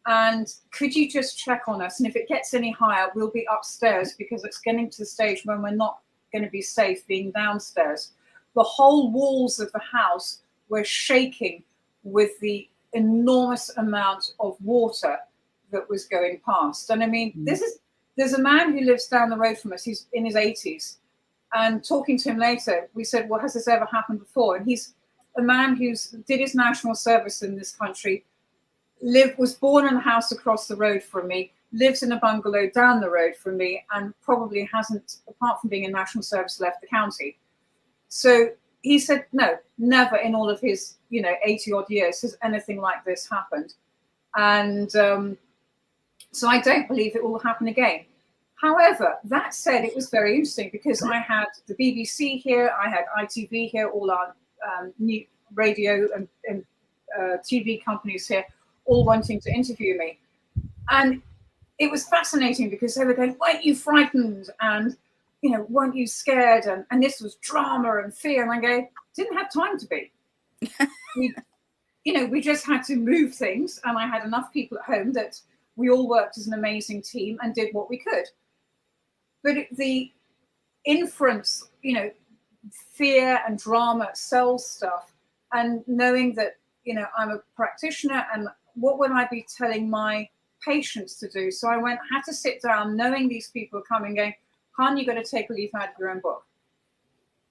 C: And could you just check on us? And if it gets any higher, we'll be upstairs because it's getting to the stage when we're not going to be safe being downstairs. The whole walls of the house were shaking with the enormous amount of water that was going past. And I mean, there's a man who lives down the road from us. He's in his 80s. And talking to him later, we said, well, has this ever happened before? And he's a man who's did his national service in this country, was born in a house across the road from me, lives in a bungalow down the road from me, and probably hasn't, apart from being in national service, left the county. So he said, no, never in all of his, 80 odd years has anything like this happened. And so I don't believe it will happen again. However, that said, it was very interesting because I had the BBC here, I had ITV here, all our new radio and TV companies here, all wanting to interview me. And it was fascinating because they were going, weren't you frightened? And, weren't you scared? And this was drama and fear. And I go, didn't have time to be. We just had to move things. And I had enough people at home that we all worked as an amazing team and did what we could. But the inference, fear and drama sells stuff. And knowing that, I'm a practitioner and what would I be telling my patients to do? So I had to sit down knowing these people are coming going, hon, you've got to take a leaf out of your own book.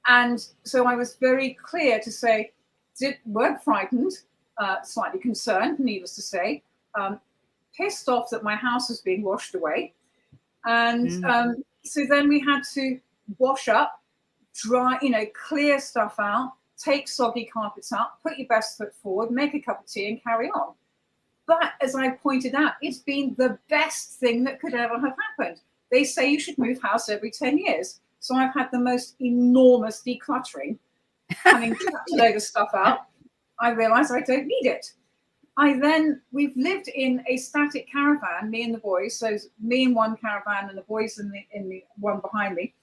C: And so I was very clear to say, weren't frightened, slightly concerned, needless to say, pissed off that my house was being washed away. And so then we had to wash up, dry, clear stuff out, take soggy carpets out, put your best foot forward, make a cup of tea and carry on. But as I pointed out, it's been the best thing that could ever have happened. They say you should move house every 10 years. So I've had the most enormous decluttering, having chucked a load of stuff out. I realised I don't need it. We've lived in a static caravan, me and the boys, so me in one caravan and the boys in the one behind me,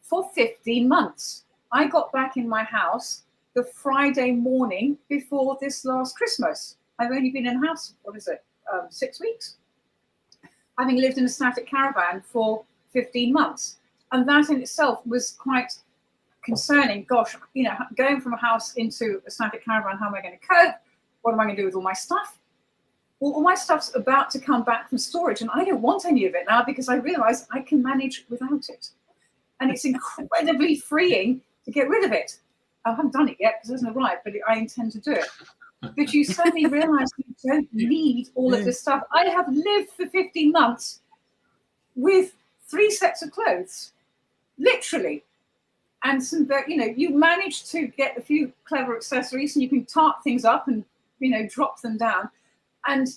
C: for 15 months. I got back in my house the Friday morning before this last Christmas. I've only been in the house, 6 weeks? Having lived in a static caravan for 15 months. And that in itself was quite concerning. Gosh, going from a house into a static caravan, how am I going to cope? What am I going to do with all my stuff? Well, all my stuff's about to come back from storage, and I don't want any of it now because I realize I can manage without it. And it's incredibly freeing to get rid of it. I haven't done it yet because it hasn't arrived, but I intend to do it. But you suddenly realize you don't need all of this stuff. I have lived for 15 months with 3 sets of clothes, literally. And you manage to get a few clever accessories and you can tart things up and, drop them down. And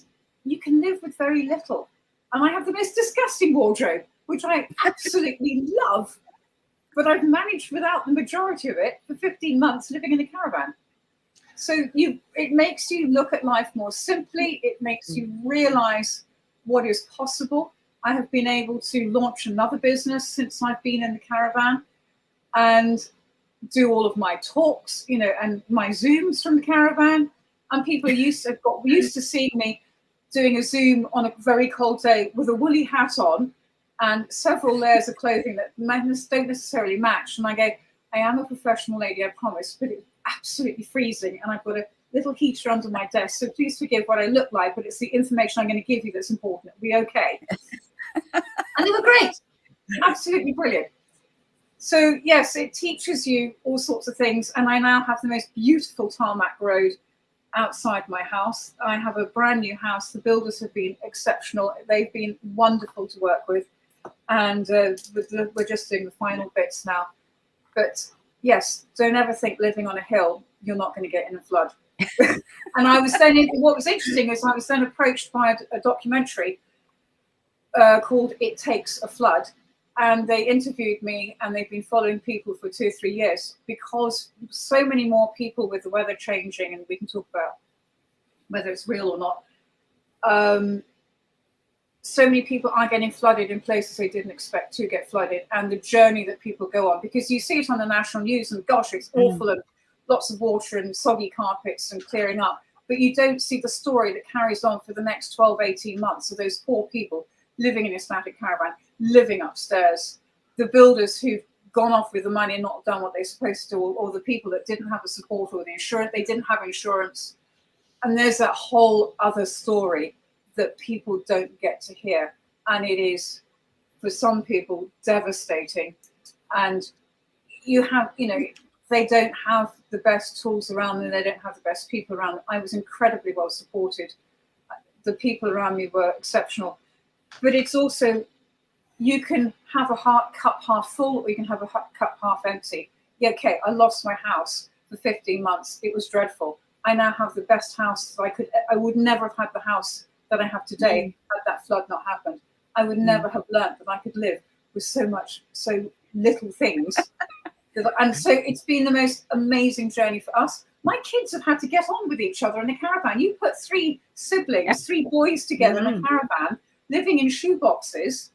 C: you can live with very little. And I have the most disgusting wardrobe, which I absolutely love. But I've managed without the majority of it for 15 months living in a caravan. So it makes you look at life more simply. It makes you realize what is possible. I have been able to launch another business since I've been in the caravan and do all of my talks, and my Zooms from the caravan. And people got used to seeing me doing a Zoom on a very cold day with a woolly hat on and several layers of clothing that don't necessarily match. And I go, I am a professional lady, I promise, but it's absolutely freezing. And I've got a little heater under my desk. So please forgive what I look like, but it's the information I'm going to give you that's important. It'll be okay. And they were great. Absolutely brilliant. So yes, it teaches you all sorts of things. And I now have the most beautiful tarmac road outside my house. I have a brand new house. The builders have been exceptional. They've been wonderful to work with. And we're just doing the final bits now. But yes, don't ever think living on a hill, you're not going to get in a flood. And what was interesting is I was then approached by a documentary called It Takes a Flood. And they interviewed me, and they've been following people for 2 or 3 years because so many more people with the weather changing, and we can talk about whether it's real or not. So many people are getting flooded in places they didn't expect to get flooded, and the journey that people go on, because you see it on the national news and gosh, it's awful and lots of water and soggy carpets and clearing up, but you don't see the story that carries on for the next 12, 18 months of those poor people living in a static caravan, living upstairs, the builders who've gone off with the money and not done what they're supposed to, or the people that didn't have the support or the insurance, they didn't have insurance. And there's that whole other story that people don't get to hear. And it is, for some people, devastating. And you have, they don't have the best tools around them. They don't have the best people around them. I was incredibly well supported. The people around me were exceptional. But it's also, you can have a cup half full, or you can have a cup half empty. Yeah, okay, I lost my house for 15 months. It was dreadful. I now have the best house that I would never have had the house that I have today had that flood not happened. I would never have learned that I could live with so little things. And so it's been the most amazing journey for us. My kids have had to get on with each other in a caravan. You put 3 siblings, 3 boys together in a caravan, living in shoe boxes.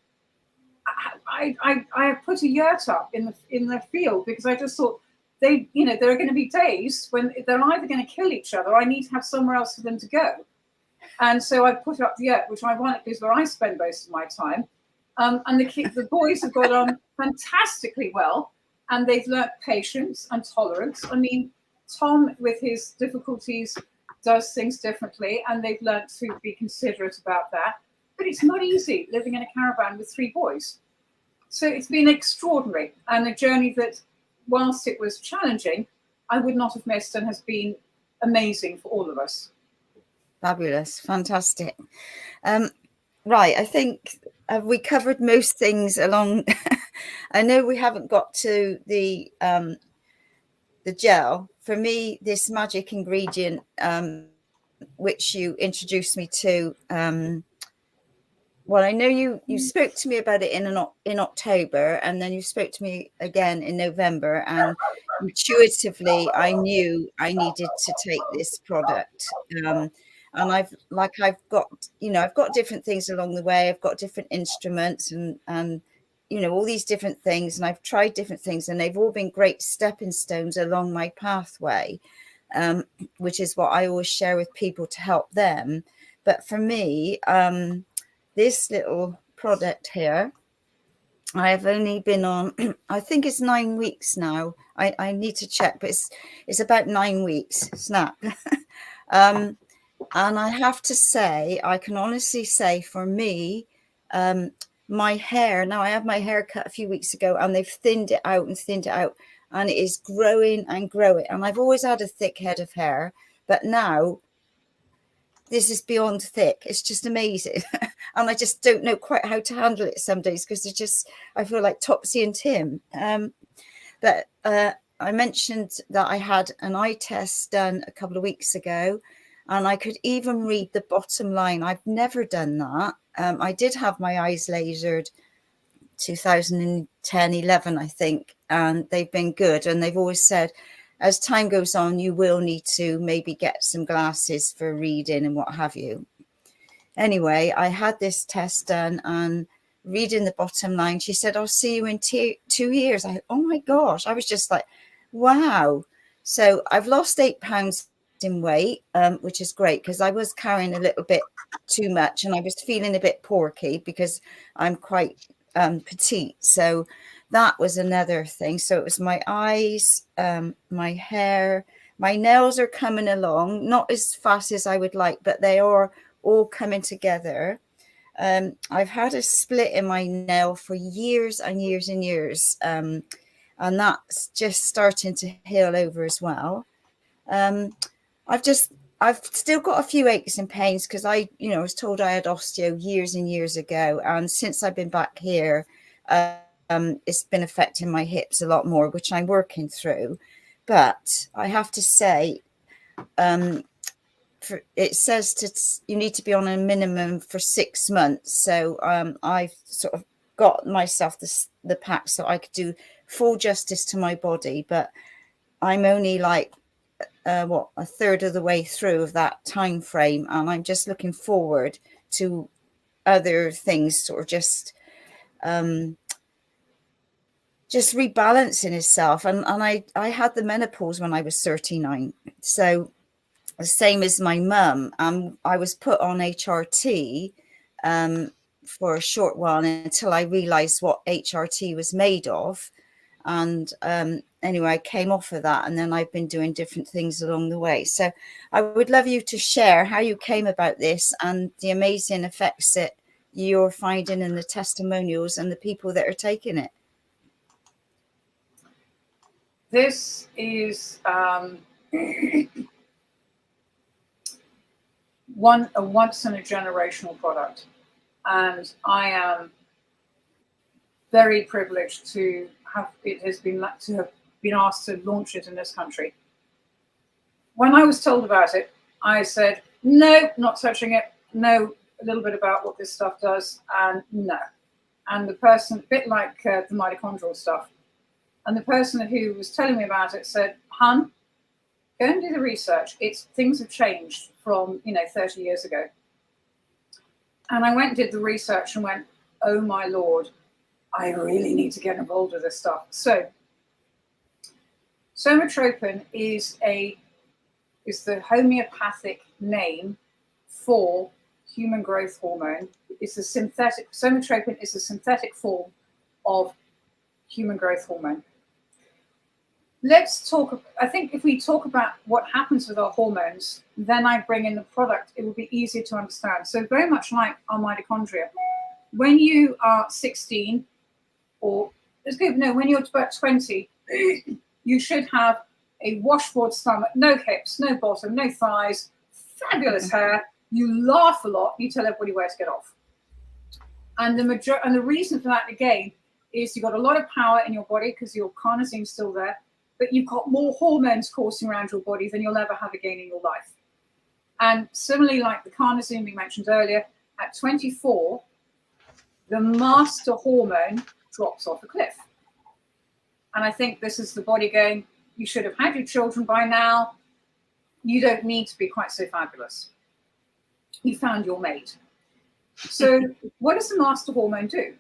C: I put a yurt up in the field because I just thought there are going to be days when they're either going to kill each other, or I need to have somewhere else for them to go. And so I put up the yurt, which ironically is where I spend most of my time. And the boys have got on fantastically well, and they've learnt patience and tolerance. I mean, Tom, with his difficulties, does things differently, and they've learnt to be considerate about that. But it's not easy living in a caravan with 3 boys. So it's been extraordinary, and a journey that, whilst it was challenging, I would not have missed, and has been amazing for all of us.
B: Fabulous. Fantastic. Right. I think we covered most things along. I know we haven't got to the gel. For me, this magic ingredient, which you introduced me to, well, I know you spoke to me about it in October, and then you spoke to me again in November, and intuitively I knew I needed to take this product. And I've got different things along the way. I've got different instruments and all these different things, and I've tried different things, and they've all been great stepping stones along my pathway, which is what I always share with people to help them. But for me, this little product here, I've only been on, I think it's 9 weeks now. I need to check, but it's about 9 weeks, snap. And I have to say, I can honestly say for me, my hair, now I had my hair cut a few weeks ago, and they've thinned it out, and it is growing and growing. And I've always had a thick head of hair, but now this is beyond thick. It's just amazing. And I just don't know quite how to handle it some days, because I feel like Topsy and Tim. But I mentioned that I had an eye test done a couple of weeks ago, and I could even read the bottom line. I've never done that. I did have my eyes lasered 2010, 11, I think, and they've been good. And they've always said, as time goes on, you will need to maybe get some glasses for reading and what have you. Anyway, I had this test done, and reading the bottom line, she said, I'll see you in 2 years. Oh my gosh. I was just like, wow. So I've lost 8 pounds in weight, which is great, because I was carrying a little bit too much, and I was feeling a bit porky because I'm quite petite. So that was another thing. So it was my eyes, my hair, my nails are coming along, not as fast as I would like, but they are all coming together. I've had a split in my nail for years and years and years, and that's just starting to heal over as well. I've still got a few aches and pains, because I was told I had osteo years and years ago, and since I've been back here, it's been affecting my hips a lot more, which I'm working through. But I have to say, it says you need to be on a minimum for 6 months. So I've sort of got myself the pack so I could do full justice to my body. But I'm only like a third of the way through of that time frame, and I'm just looking forward to other things, sort of just rebalancing itself. And I had the menopause when I was 39, so the same as my mum. I was put on HRT for a short while until I realized what HRT was made of. And anyway, I came off of that, and then I've been doing different things along the way. So I would love you to share how you came about this and the amazing effects that you're finding in the testimonials and the people that are taking it.
C: This is a once in a generational product, and I am very privileged to have been asked to launch it in this country. When I was told about it, I said, no, not touching it. No, a little bit about what this stuff does, and no. And the person, a bit like the mitochondrial stuff, and the person who was telling me about it said, hun, go and do the research. Things have changed from 30 years ago. And I went and did the research and went, oh my Lord, I really need to get involved with this stuff. So somatropin is the homeopathic name for human growth hormone. Somatropin is a synthetic form of human growth hormone. Let's talk, I think if we talk about what happens with our hormones, then I bring in the product, it will be easier to understand. So very much like our mitochondria, when you are 16, or when you're about 20, you should have a washboard stomach, no hips, no bottom, no thighs, fabulous hair, you laugh a lot, you tell everybody where to get off. And the reason for that, again, is you've got a lot of power in your body because your carnosine's still there, but you've got more hormones coursing around your body than you'll ever have again in your life. And similarly, like the carnosine we mentioned earlier, at 24, the master hormone drops off a cliff. And I think this is the body going, you should have had your children by now. You don't need to be quite so fabulous. You found your mate. So what does the master hormone do?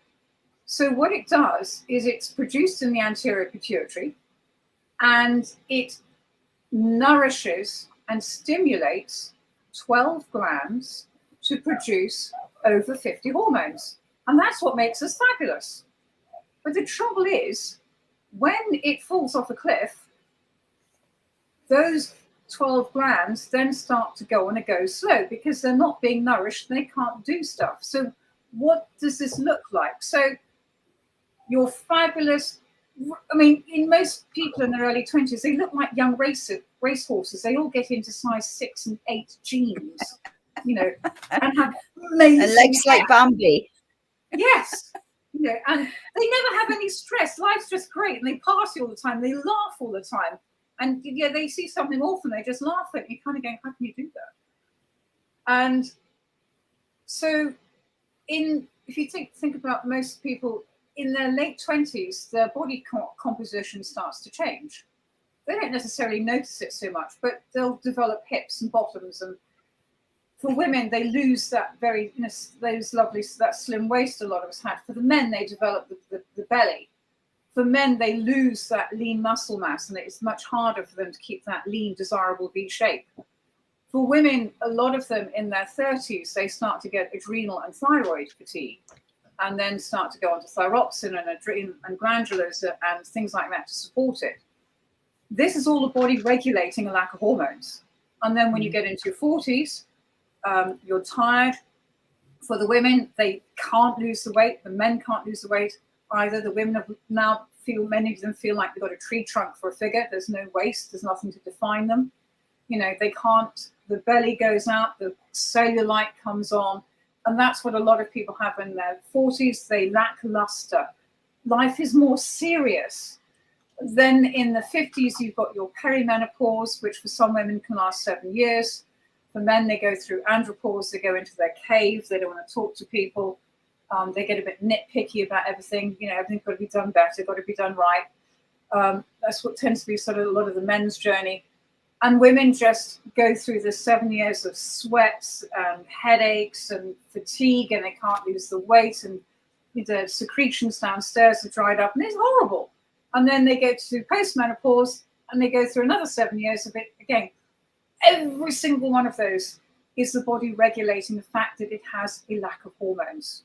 C: So what it does is it's produced in the anterior pituitary, and it nourishes and stimulates 12 glands to produce over 50 hormones. And that's what makes us fabulous. But the trouble is, when it falls off a cliff, those 12 glands then start to go on a go slow because they're not being nourished and they can't do stuff. So what does this look like? So you're fabulous. I mean, in most people in their early 20s, they look like young racehorses. They all get into size 6 and 8 jeans, you know, and have amazing
B: and legs
C: hair.
B: like Bambi.
C: Yes. You know, and they never have any stress. Life's just great. And they party all the time. They laugh all the time. And yeah, they see something awful and they just laugh at it. You kind of go, how can you do that? And so if you think about most people in their late 20s, their body composition starts to change. They don't necessarily notice it so much, but they'll develop hips and bottoms. And for women, they lose that very, you know, that slim waist a lot of us had. For the men, they develop the belly. For men, they lose that lean muscle mass, and it's much harder for them to keep that lean, desirable V shape. For women, a lot of them in their 30s, they start to get adrenal and thyroid fatigue, and then start to go onto thyroxine and glandulars and things like that to support it. This is all the body regulating a lack of hormones. And then when you get into your 40s, you're tired. For the women, they can't lose the weight. The men can't lose the weight either. The women many of them feel like they've got a tree trunk for a figure. There's no waist. There's nothing to define them. You know, they can't, the belly goes out, the cellulite comes on. And that's what a lot of people have in their 40s. They lack luster. Life is more serious. Then in the 50s, you've got your perimenopause, which for some women can last 7 years. For men, they go through andropause. They go into their cave. They don't want to talk to people. They get a bit nitpicky about everything. You know, everything's got to be done better, got to be done right. That's what tends to be sort of a lot of the men's journey. And women just go through the 7 years of sweats and headaches and fatigue, and they can't lose the weight, and the secretions downstairs are dried up, and it's horrible. And then they go to postmenopause, and they go through another 7 years of it again. Every single one of those is the body regulating the fact that it has a lack of hormones.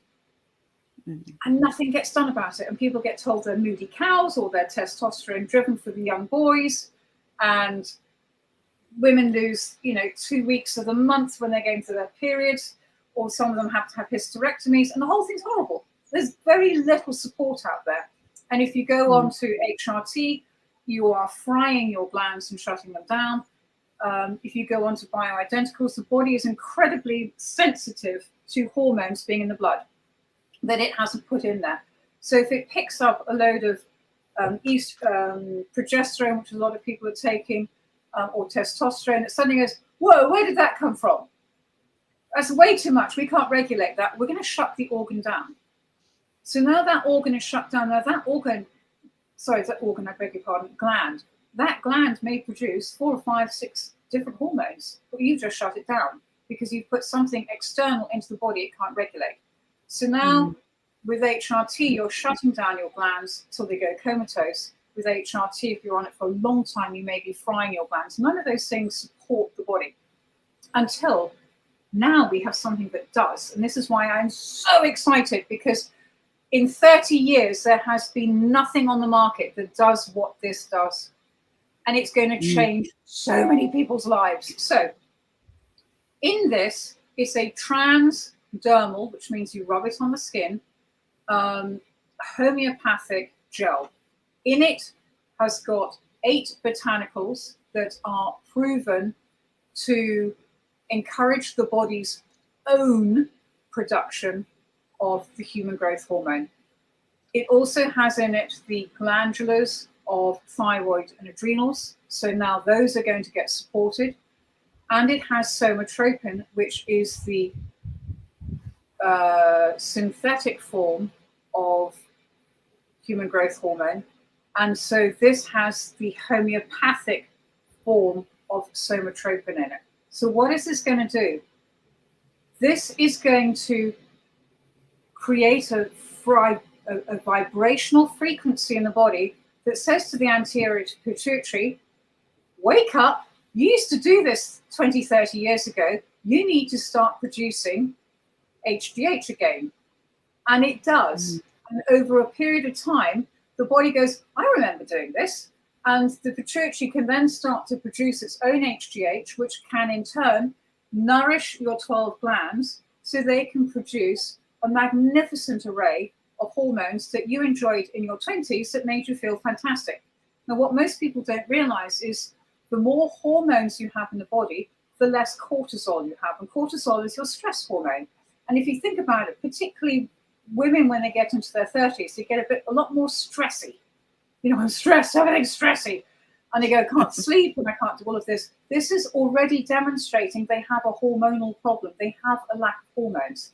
C: Mm-hmm. And nothing gets done about it. And people get told they're moody cows or they're testosterone driven for the young boys. And women lose, 2 weeks of the month when they're going through their periods, or some of them have to have hysterectomies, and the whole thing's horrible. There's very little support out there. And if you go on to HRT, you are frying your glands and shutting them down. If you go on to bioidenticals, the body is incredibly sensitive to hormones being in the blood that it hasn't put in there. So if it picks up a load of progesterone, which a lot of people are taking, or testosterone, it suddenly goes, whoa, where did that come from? That's way too much. We can't regulate that. We're going to shut the organ down. So now that organ is shut down. Now gland. That gland may produce 4 or 5, 6 different hormones, but you've just shut it down because you've put something external into the body it can't regulate. So now with HRT, you're shutting down your glands till they go comatose. With HRT, if you're on it for a long time, you may be frying your glands. None of those things support the body until now we have something that does. And this is why I'm so excited, because in 30 years, there has been nothing on the market that does what this does. And it's going to change so many people's lives. So in this, it's a transdermal, which means you rub it on the skin, homeopathic gel. In it has got 8 botanicals that are proven to encourage the body's own production of the human growth hormone. It also has in it the glandulars of thyroid and adrenals. So now those are going to get supported. And it has somatropin, which is the synthetic form of human growth hormone. And so this has the homeopathic form of somatropin in it. So what is this going to do? This is going to create a vibrational frequency in the body that says to the anterior pituitary, wake up, you used to do this 20, 30 years ago, you need to start producing HGH again. And it does. And over a period of time, the body goes, I remember doing this. And the pituitary can then start to produce its own HGH, which can in turn nourish your 12 glands so they can produce a magnificent array of hormones that you enjoyed in your 20s that made you feel fantastic. Now, what most people don't realize is the more hormones you have in the body, the less cortisol you have. And cortisol is your stress hormone. And if you think about it, particularly women when they get into their 30s, they get a lot more stressy. You know, I'm stressed, everything's stressy. And they go, I can't sleep and I can't do all of this. This is already demonstrating they have a hormonal problem. They have a lack of hormones.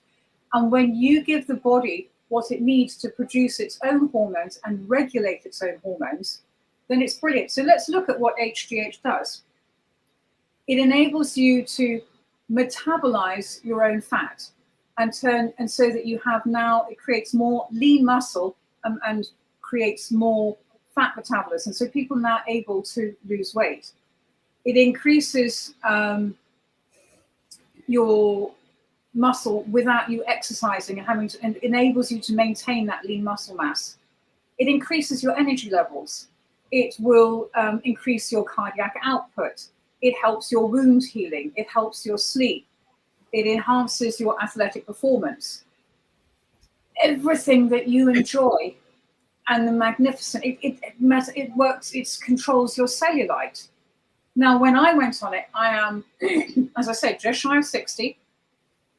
C: And when you give the body what it needs to produce its own hormones and regulate its own hormones, then it's brilliant. So let's look at what HGH does. It enables you to metabolize your own fat and so that you have now, it creates more lean muscle and creates more fat metabolism. So people are now able to lose weight. It increases your muscle without you exercising and enables you to maintain that lean muscle mass. It increases your energy levels. It will increase your cardiac output. It helps your wound healing. It helps your sleep. It enhances your athletic performance. Everything that you enjoy and the magnificent, it works, it controls your cellulite. Now, when I went on it, I am, as I said, just shy of 60.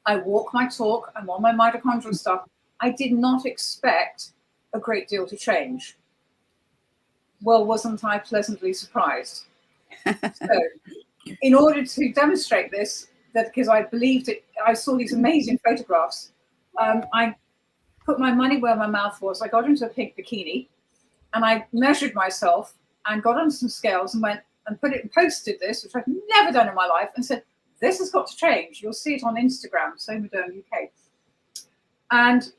C: I walk my talk. I'm on my mitochondrial stuff. I did not expect a great deal to change. Well, wasn't I pleasantly surprised? So, in order to demonstrate this, that because I believed it, I saw these amazing photographs. I put my money where my mouth was. I got into a pink bikini, and I measured myself and got on some scales and went and posted this, which I've never done in my life, and said, "This has got to change." You'll see it on Instagram, So Modern UK. And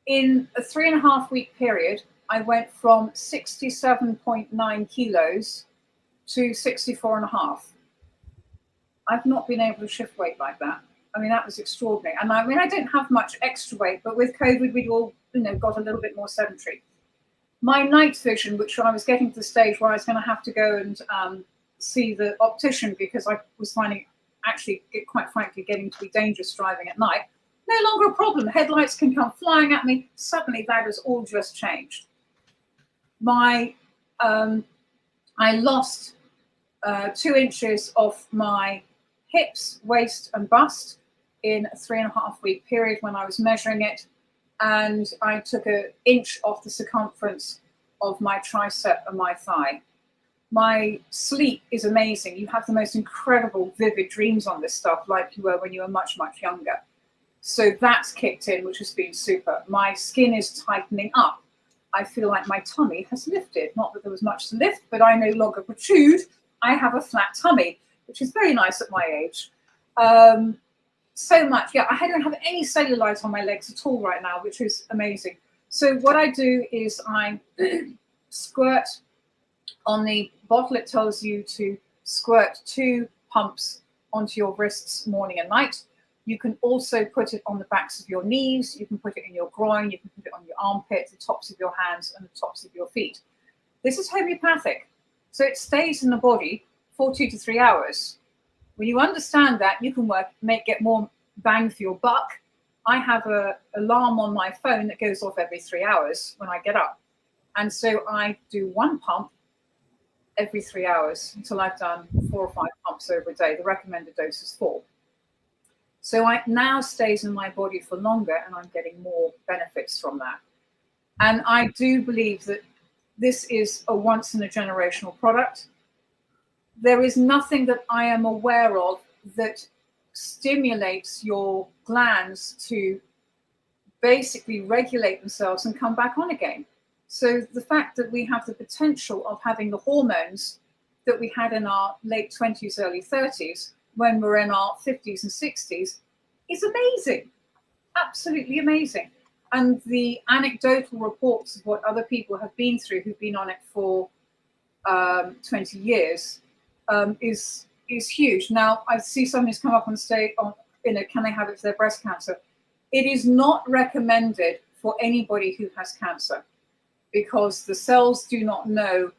C: in a 3.5 week period, I went from 67.9 kilos to 64.5. I've not been able to shift weight like that. I mean, that was extraordinary. And I mean, I don't have much extra weight, but with COVID, we'd all, got a little bit more sedentary. My night vision, which I was getting to the stage where I was going to have to go and see the optician because I was finding actually, quite frankly, getting to be dangerous driving at night, no longer a problem. Headlights can come flying at me. Suddenly, that has all just changed. I lost 2 inches off my hips, waist, and bust in a 3.5 week period when I was measuring it. And I took 1 inch off the circumference of my tricep and my thigh. My sleep is amazing. You have the most incredible, vivid dreams on this stuff, like you were when you were much, much younger. So that's kicked in, which has been super. My skin is tightening up. I feel like my tummy has lifted. Not that there was much to lift, but I no longer protrude. I have a flat tummy, which is very nice at my age. So much. Yeah, I don't have any cellulite on my legs at all right now, which is amazing. So what I do is I squirt on the bottle. It tells you to squirt 2 pumps onto your wrists morning and night. You can also put it on the backs of your knees. You can put it in your groin. You can put it on your armpit, the tops of your hands, and the tops of your feet. This is homeopathic. So it stays in the body for 2 to 3 hours. When you understand that, you can get more bang for your buck. I have an alarm on my phone that goes off every 3 hours when I get up. And so I do 1 pump every 3 hours until I've done 4 or 5 pumps. milligrams over a day. The recommended dose is 4. So it now stays in my body for longer, and I'm getting more benefits from that. And I do believe that this is a once in a generational product. There is nothing that I am aware of that stimulates your glands to basically regulate themselves and come back on again. So the fact that we have the potential of having the hormones that we had in our late 20s, early 30s, when we're in our 50s and 60s, is amazing. Absolutely amazing. And the anecdotal reports of what other people have been through who've been on it for 20 years is huge. Now, I see someone who's come up on stage, can they have it for their breast cancer? It is not recommended for anybody who has cancer, because the cells do not know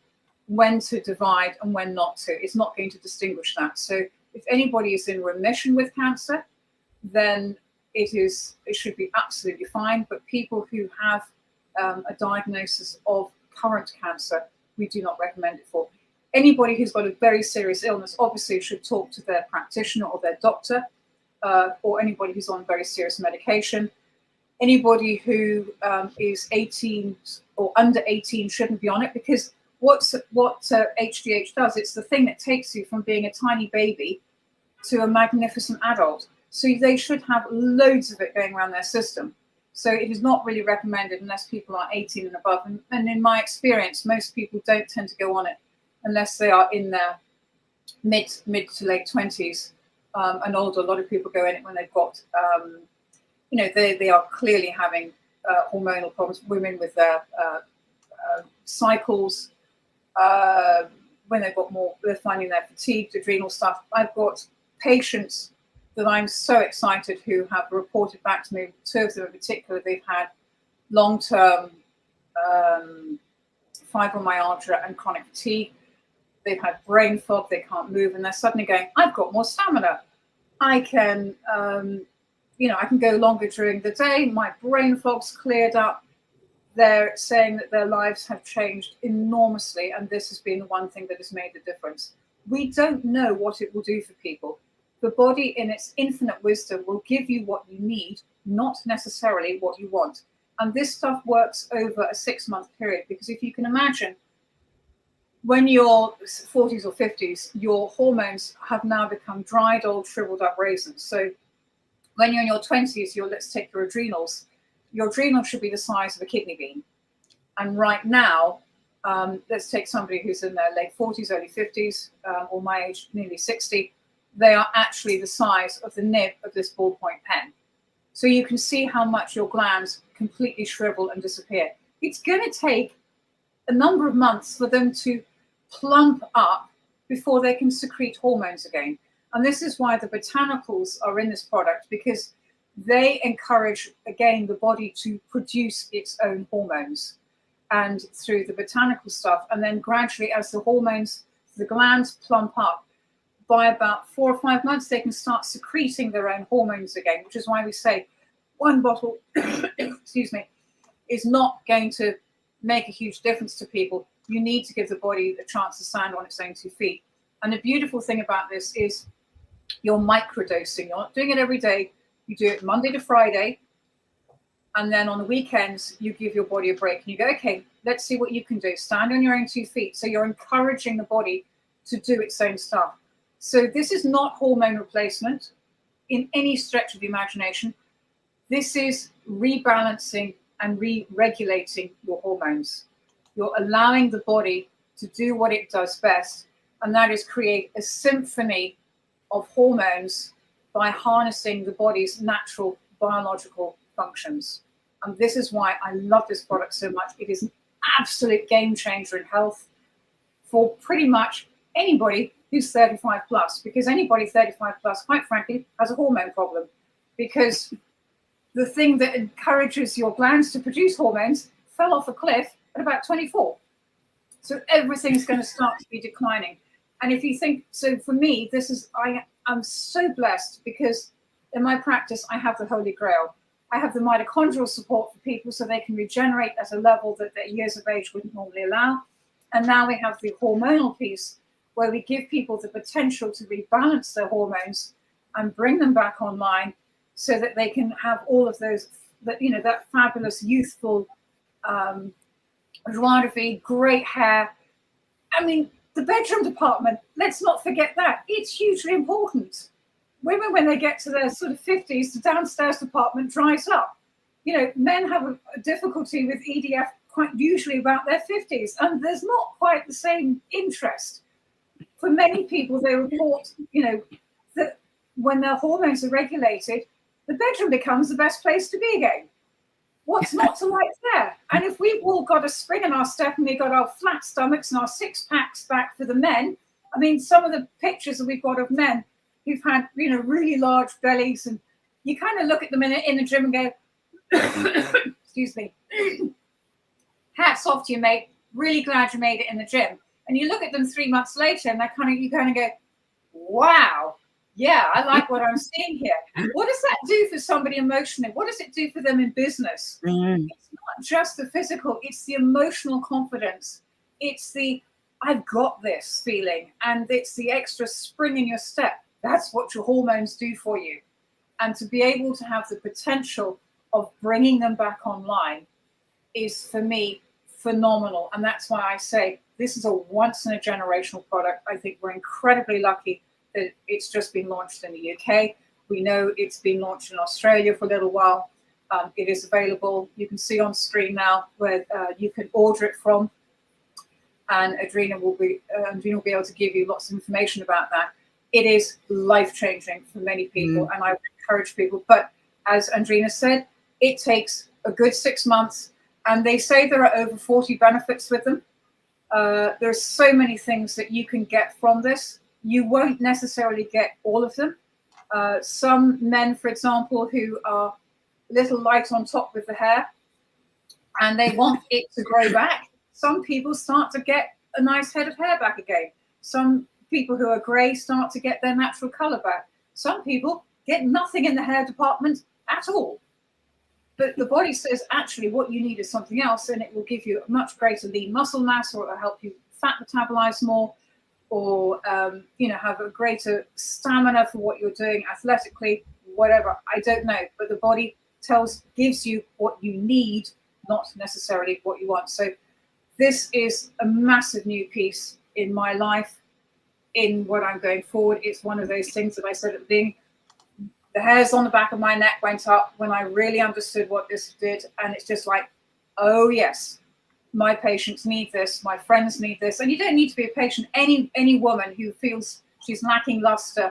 C: when to divide and when not to. It's not going to distinguish that. So if anybody is in remission with cancer, then it should be absolutely fine. But people who have a diagnosis of current cancer, we do not recommend it for. Anybody who's got a very serious illness obviously should talk to their practitioner or their doctor, or anybody who's on very serious medication. Anybody who is 18 or under 18 shouldn't be on it, because what HGH does, it's the thing that takes you from being a tiny baby to a magnificent adult. So they should have loads of it going around their system. So it is not really recommended unless people are 18 and above. And in my experience, most people don't tend to go on it unless they are in their mid to late 20s and older. A lot of people go in it when they've got, they are clearly having hormonal problems. Women with their cycles, when they've got more, they're finding they're fatigued, adrenal stuff. I've got patients that I'm so excited who have reported back to me, 2 of them in particular, they've had long-term fibromyalgia and chronic fatigue. They've had brain fog, they can't move, and they're suddenly going, I've got more stamina. I can, I can go longer during the day. My brain fog's cleared up. They're saying that their lives have changed enormously, and this has been the one thing that has made the difference. We don't know what it will do for people. The body, in its infinite wisdom, will give you what you need, not necessarily what you want. And this stuff works over a 6-month period, because if you can imagine, when you're 40s or 50s, your hormones have now become dried, old, shriveled up raisins. So when you're in your 20s, let's take your adrenals. Your adrenals should be the size of a kidney bean. And right now, let's take somebody who's in their late 40s, early 50s, or my age, nearly 60. They are actually the size of the nib of this ballpoint pen. So you can see how much your glands completely shrivel and disappear. It's going to take a number of months for them to plump up before they can secrete hormones again. And this is why the botanicals are in this product, because they encourage, again, the body to produce its own hormones, and through the botanical stuff. And then gradually, as the hormones, the glands plump up, by about 4 or 5 months, they can start secreting their own hormones again, which is why we say one bottle, excuse me, is not going to make a huge difference to people. You need to give the body a chance to stand on its own 2 feet. And the beautiful thing about this is you're microdosing. You're not doing it every day. You do it Monday to Friday. And then on the weekends, you give your body a break. And you go, okay, let's see what you can do. Stand on your own 2 feet. So you're encouraging the body to do its own stuff. So this is not hormone replacement in any stretch of the imagination. This is rebalancing and re-regulating your hormones. You're allowing the body to do what it does best, and that is create a symphony of hormones by harnessing the body's natural biological functions. And this is why I love this product so much. It is an absolute game changer in health for pretty much anybody who's 35 plus, because anybody 35 plus, quite frankly, has a hormone problem, because the thing that encourages your glands to produce hormones fell off a cliff at about 24. So everything's going to start to be declining. And if you think, so for me, I'm so blessed, because in my practice, I have the Holy Grail. I have the mitochondrial support for people so they can regenerate at a level that their years of age wouldn't normally allow. And now we have the hormonal piece, where we give people the potential to rebalance their hormones and bring them back online so that they can have all of those, that, you know, that fabulous youthful joie de vivre, great hair. I mean, the bedroom department, let's not forget that. It's hugely important. Women, when they get to their sort of 50s, the downstairs department dries up. You know, men have a difficulty with EDF quite usually about their 50s, and there's not quite the same interest. For many people, they report, you know, that when their hormones are regulated, the bedroom becomes the best place to be again. What's not to like there? And if we've all got a spring in our step and we've got our flat stomachs and our six packs back for the men, I mean, some of the pictures that we've got of men who've had, you know, really large bellies, and you kind of look at them in the gym and go, excuse me, hats off to you, mate. Really glad you made it in the gym. And you look at them 3 months later and you kind of go, wow. Yeah, I like what I'm seeing here. What does that do for somebody emotionally? What does it do for them in business? It's not just the physical, it's the emotional confidence. It's the I've got this feeling, and it's the extra spring in your step. That's what your hormones do for you. And to be able to have the potential of bringing them back online is, for me, phenomenal. And that's why I say this is a once in a generational product. I think we're incredibly lucky that it's just been launched in the UK. We know it's been launched in Australia for a little while. It is available. You can see on screen now where you can order it from. And Andrena will be able to give you lots of information about that. It is life-changing for many people, and I would encourage people. But as Andrena said, it takes a good 6 months, and they say there are over 40 benefits with them. There's so many things that you can get from this. You won't necessarily get all of them. Some men, for example, who are a little light on top with the hair and they want it to grow back, some people start to get a nice head of hair back again. Some people who are grey start to get their natural colour back. Some people get nothing in the hair department at all. But the body says, actually, what you need is something else, and it will give you a much greater lean muscle mass, or it will help you fat metabolize more, or have a greater stamina for what you're doing athletically, whatever. I don't know, but the body gives you what you need, not necessarily what you want. So this is a massive new piece in my life, in what I'm going forward. It's one of those things that I said at the beginning. The hairs on the back of my neck went up when I really understood what this did, and it's just like, oh yes, my patients need this, my friends need this. And you don't need to be a patient. Any woman who feels she's lacking luster,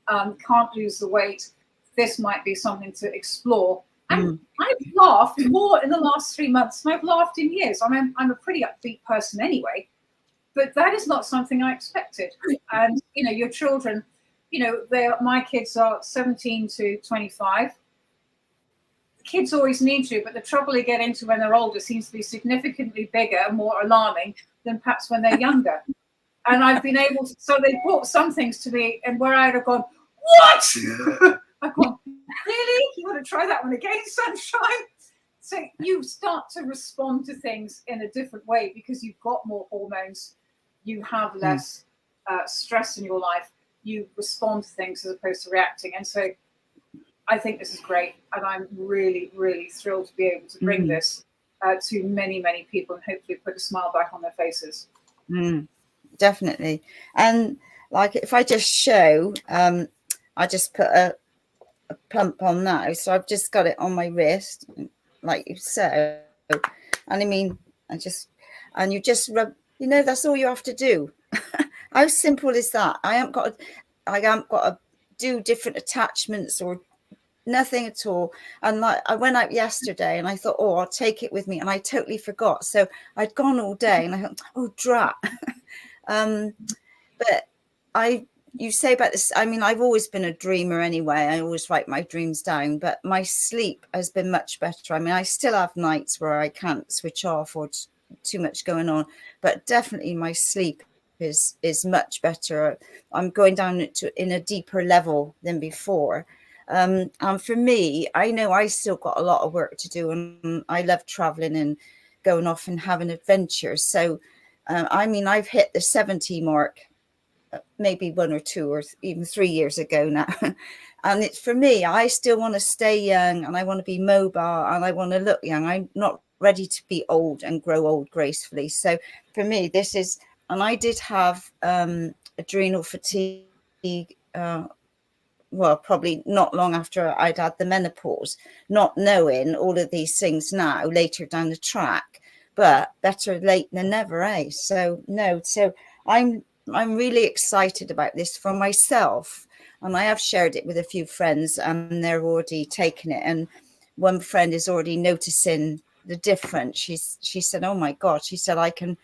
C: can't lose the weight, this might be something to explore. And I've laughed more in the last 3 months than I've laughed in years. I'm a pretty upbeat person anyway, but that is not something I expected. And your children, my kids are 17 to 25. Kids always need you, but the trouble they get into when they're older seems to be significantly bigger and more alarming than perhaps when they're younger. And I've been able to, so they brought some things to me, and where I'd have gone, what? I've gone, really? You want to try that one again, sunshine? So you start to respond to things in a different way because you've got more hormones, you have less stress in your life, you respond to things as opposed to reacting. And so I think this is great, and I'm really, really thrilled to be able to bring this to many, many people and hopefully put a smile back on their faces.
B: Definitely. And like, if I just show, I just put a pump on now, so I've just got it on my wrist, like you said. And I mean, and you just rub. That's all you have to do. How simple is that? I haven't got to do different attachments or nothing at all. And like, I went out yesterday and I thought, oh, I'll take it with me, and I totally forgot. So I'd gone all day and I thought, oh, drat. But you say about this, I mean, I've always been a dreamer anyway. I always write my dreams down, but my sleep has been much better. I mean, I still have nights where I can't switch off or too much going on, but definitely my sleep is much better. I'm going down in a deeper level than before. And for me, I know I still got a lot of work to do, and I love traveling and going off and having adventures. So, I mean, I've hit the 70 mark maybe 1 or 2 or even 3 years ago now. And it's for me, I still want to stay young, and I want to be mobile, and I want to look young. I'm not ready to be old and grow old gracefully. So for me, this is, and I did have adrenal fatigue, well, probably not long after I'd had the menopause, not knowing all of these things now later down the track, but better late than never, eh? So no, so I'm really excited about this for myself, and I have shared it with a few friends, and they're already taking it, and one friend is already noticing the difference. She said, "Oh my God," she said, "I can,"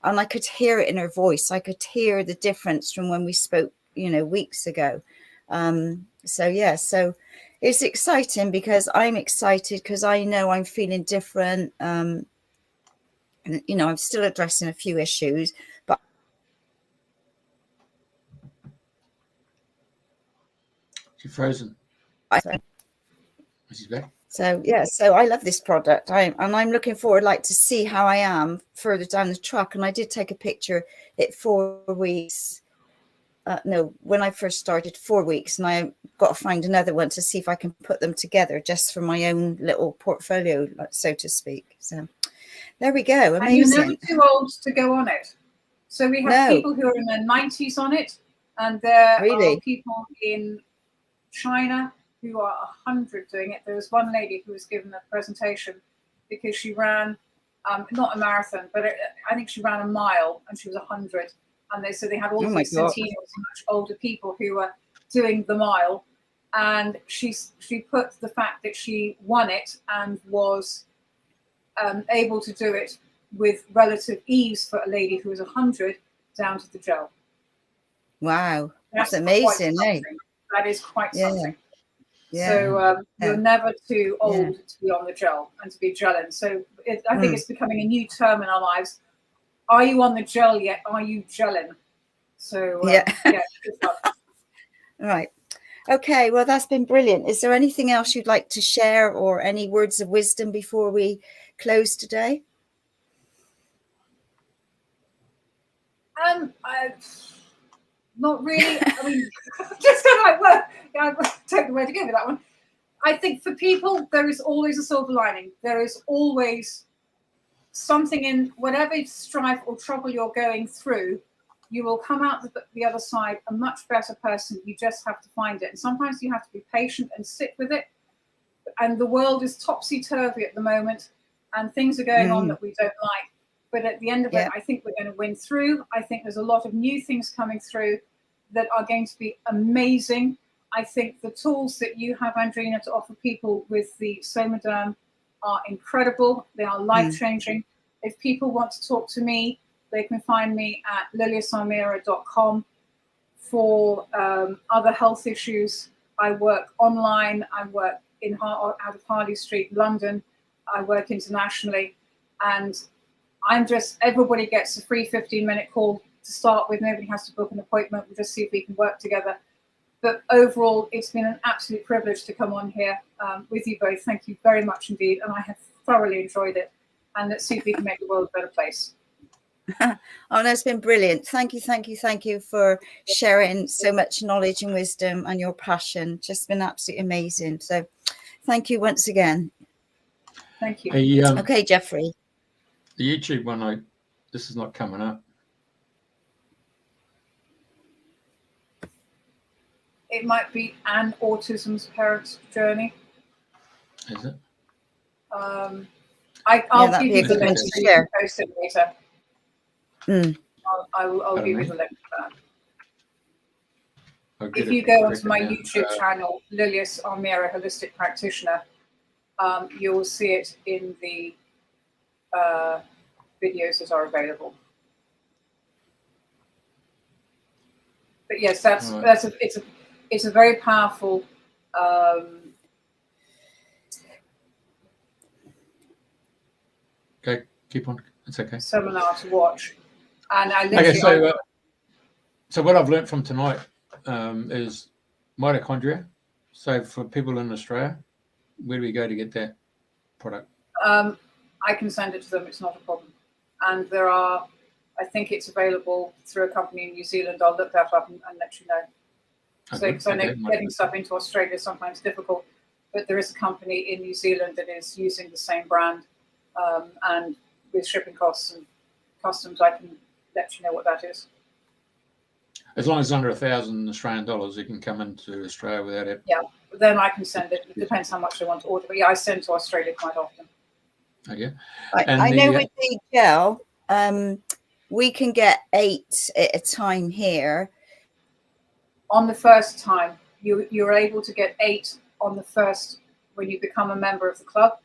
B: and I could hear it in her voice. I could hear the difference from when we spoke, weeks ago. So yeah, so it's exciting because I'm excited because I know I'm feeling different. And, I'm still addressing a few issues, but
A: She's frozen. She's back.
B: So yeah, so I love this product. I'm looking forward, to see how I am further down the track. And I did take a picture at 4 weeks. No, when I first started, 4 weeks, and I got to find another one to see if I can put them together just for my own little portfolio, so to speak. So there we go. Amazing.
C: And you're never too old to go on it. So we have people who are in their 90s on it, and there are people in China who are 100 doing it. There was one lady who was given a presentation because she ran, not a marathon, but I think she ran a mile, and she was 100. And they said they had all these centennials and much older people who were doing the mile. And she put the fact that she won it and was able to do it with relative ease for a lady who was 100 down to the gel.
B: Wow, that's amazing, eh?
C: That is quite something.
B: Yeah.
C: So you're never too old to be on the gel and to be gelling. So I think it's becoming a new term in our lives. Are you on the gel yet? Are you gelling? So good luck.
B: Right. Okay, well, that's been brilliant. Is there anything else you'd like to share, or any words of wisdom before we close today?
C: Not really. I mean, just kind of I don't know where to go with that one. I think for people, there is always a silver lining. There is always something in whatever strife or trouble you're going through. You will come out the other side a much better person. You just have to find it. And sometimes you have to be patient and sit with it. And the world is topsy-turvy at the moment, and things are going on that we don't like. But at the end of it, I think we're going to win through. I think there's a lot of new things coming through that are going to be amazing. I think the tools that you have, Andrena, to offer people with the Somaderm are incredible. They are life-changing. If people want to talk to me, they can find me at liliasahmeira.com. For other health issues, I work online. I work out of Harley Street, London. I work internationally. And everybody gets a free 15-minute call to start with. Nobody has to book an appointment. We'll just see if we can work together. But overall, it's been an absolute privilege to come on here with you both. Thank you very much indeed. And I have thoroughly enjoyed it. And let's see if we can make the world a better place.
B: Oh, no, it's been brilliant. Thank you for sharing so much knowledge and wisdom and your passion. Just been absolutely amazing. So thank you once again.
C: Thank you.
B: Okay, Jeffrey.
A: The YouTube one, this is not coming up.
C: It might be An Autism's Parent's Journey.
A: Is it?
C: I'll give you the link so you can post it later. I'll give you the link for that. If you go onto my YouTube channel, Lilias Ahmeira, Holistic Practitioner, you'll see it in the videos that are available. But yes, it's a very powerful
A: okay, keep on. It's okay.
C: Seminar to watch. And I literally
A: so what I've learned from tonight is mitochondria. So for people in Australia, where do we go to get that product?
C: I can send it to them. It's not a problem. And there are I think it's available through a company in New Zealand. I'll look that up and let you know. So, because I know getting stuff into Australia is sometimes difficult, but there is a company in New Zealand that is using the same brand, and with shipping costs and customs, I can let you know what that is.
A: As long as it's under $1,000 Australian dollars, it can come into Australia without it.
C: Yeah, then I can send it. It depends how much they want to order. But yeah, I send to Australia quite often.
A: Okay.
B: I know with the gel, we can get 8 at a time here.
C: On the first time, you're able to get 8 on the first when you become a member of the club,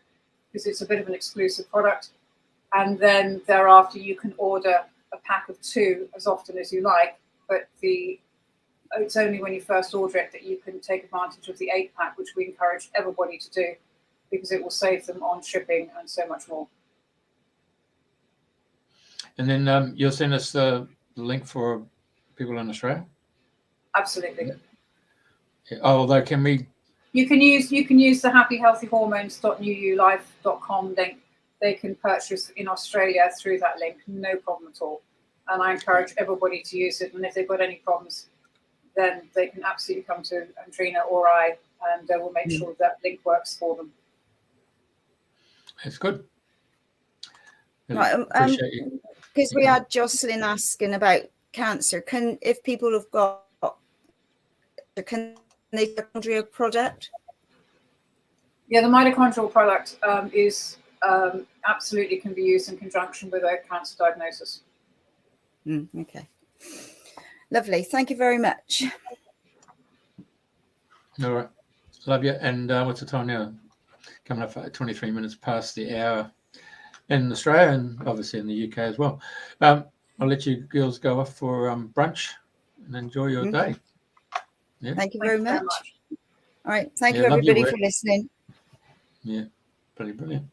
C: because it's a bit of an exclusive product. And then thereafter, you can order a pack of 2 as often as you like. But it's only when you first order it that you can take advantage of the 8-pack, which we encourage everybody to do, because it will save them on shipping and so much more.
A: And then you'll send us the link for people in Australia?
C: Absolutely.
A: Yeah. Oh, although can we?
C: You can use the happyhealthyhormones.uulife.com link. They can purchase in Australia through that link, no problem at all. And I encourage everybody to use it. And if they've got any problems, then they can absolutely come to Andrena or I, and we'll make sure that link works for them.
A: It's good.
B: Right,
A: Appreciate you.
B: Because we had Jocelyn asking about cancer. If people have got, can they take the mitochondrial product?
C: Yeah, the mitochondrial product is absolutely can be used in conjunction with a cancer diagnosis.
B: Okay. Lovely. Thank you very much.
A: All right. Love you. And what's the time now? Coming up at 23 minutes past the hour in Australia and obviously in the UK as well. I'll let you girls go off for brunch and enjoy your day. Yeah.
B: Thank you very much. All right. Thank you,
A: love
B: everybody,
A: your
B: for listening.
A: Yeah. Pretty brilliant.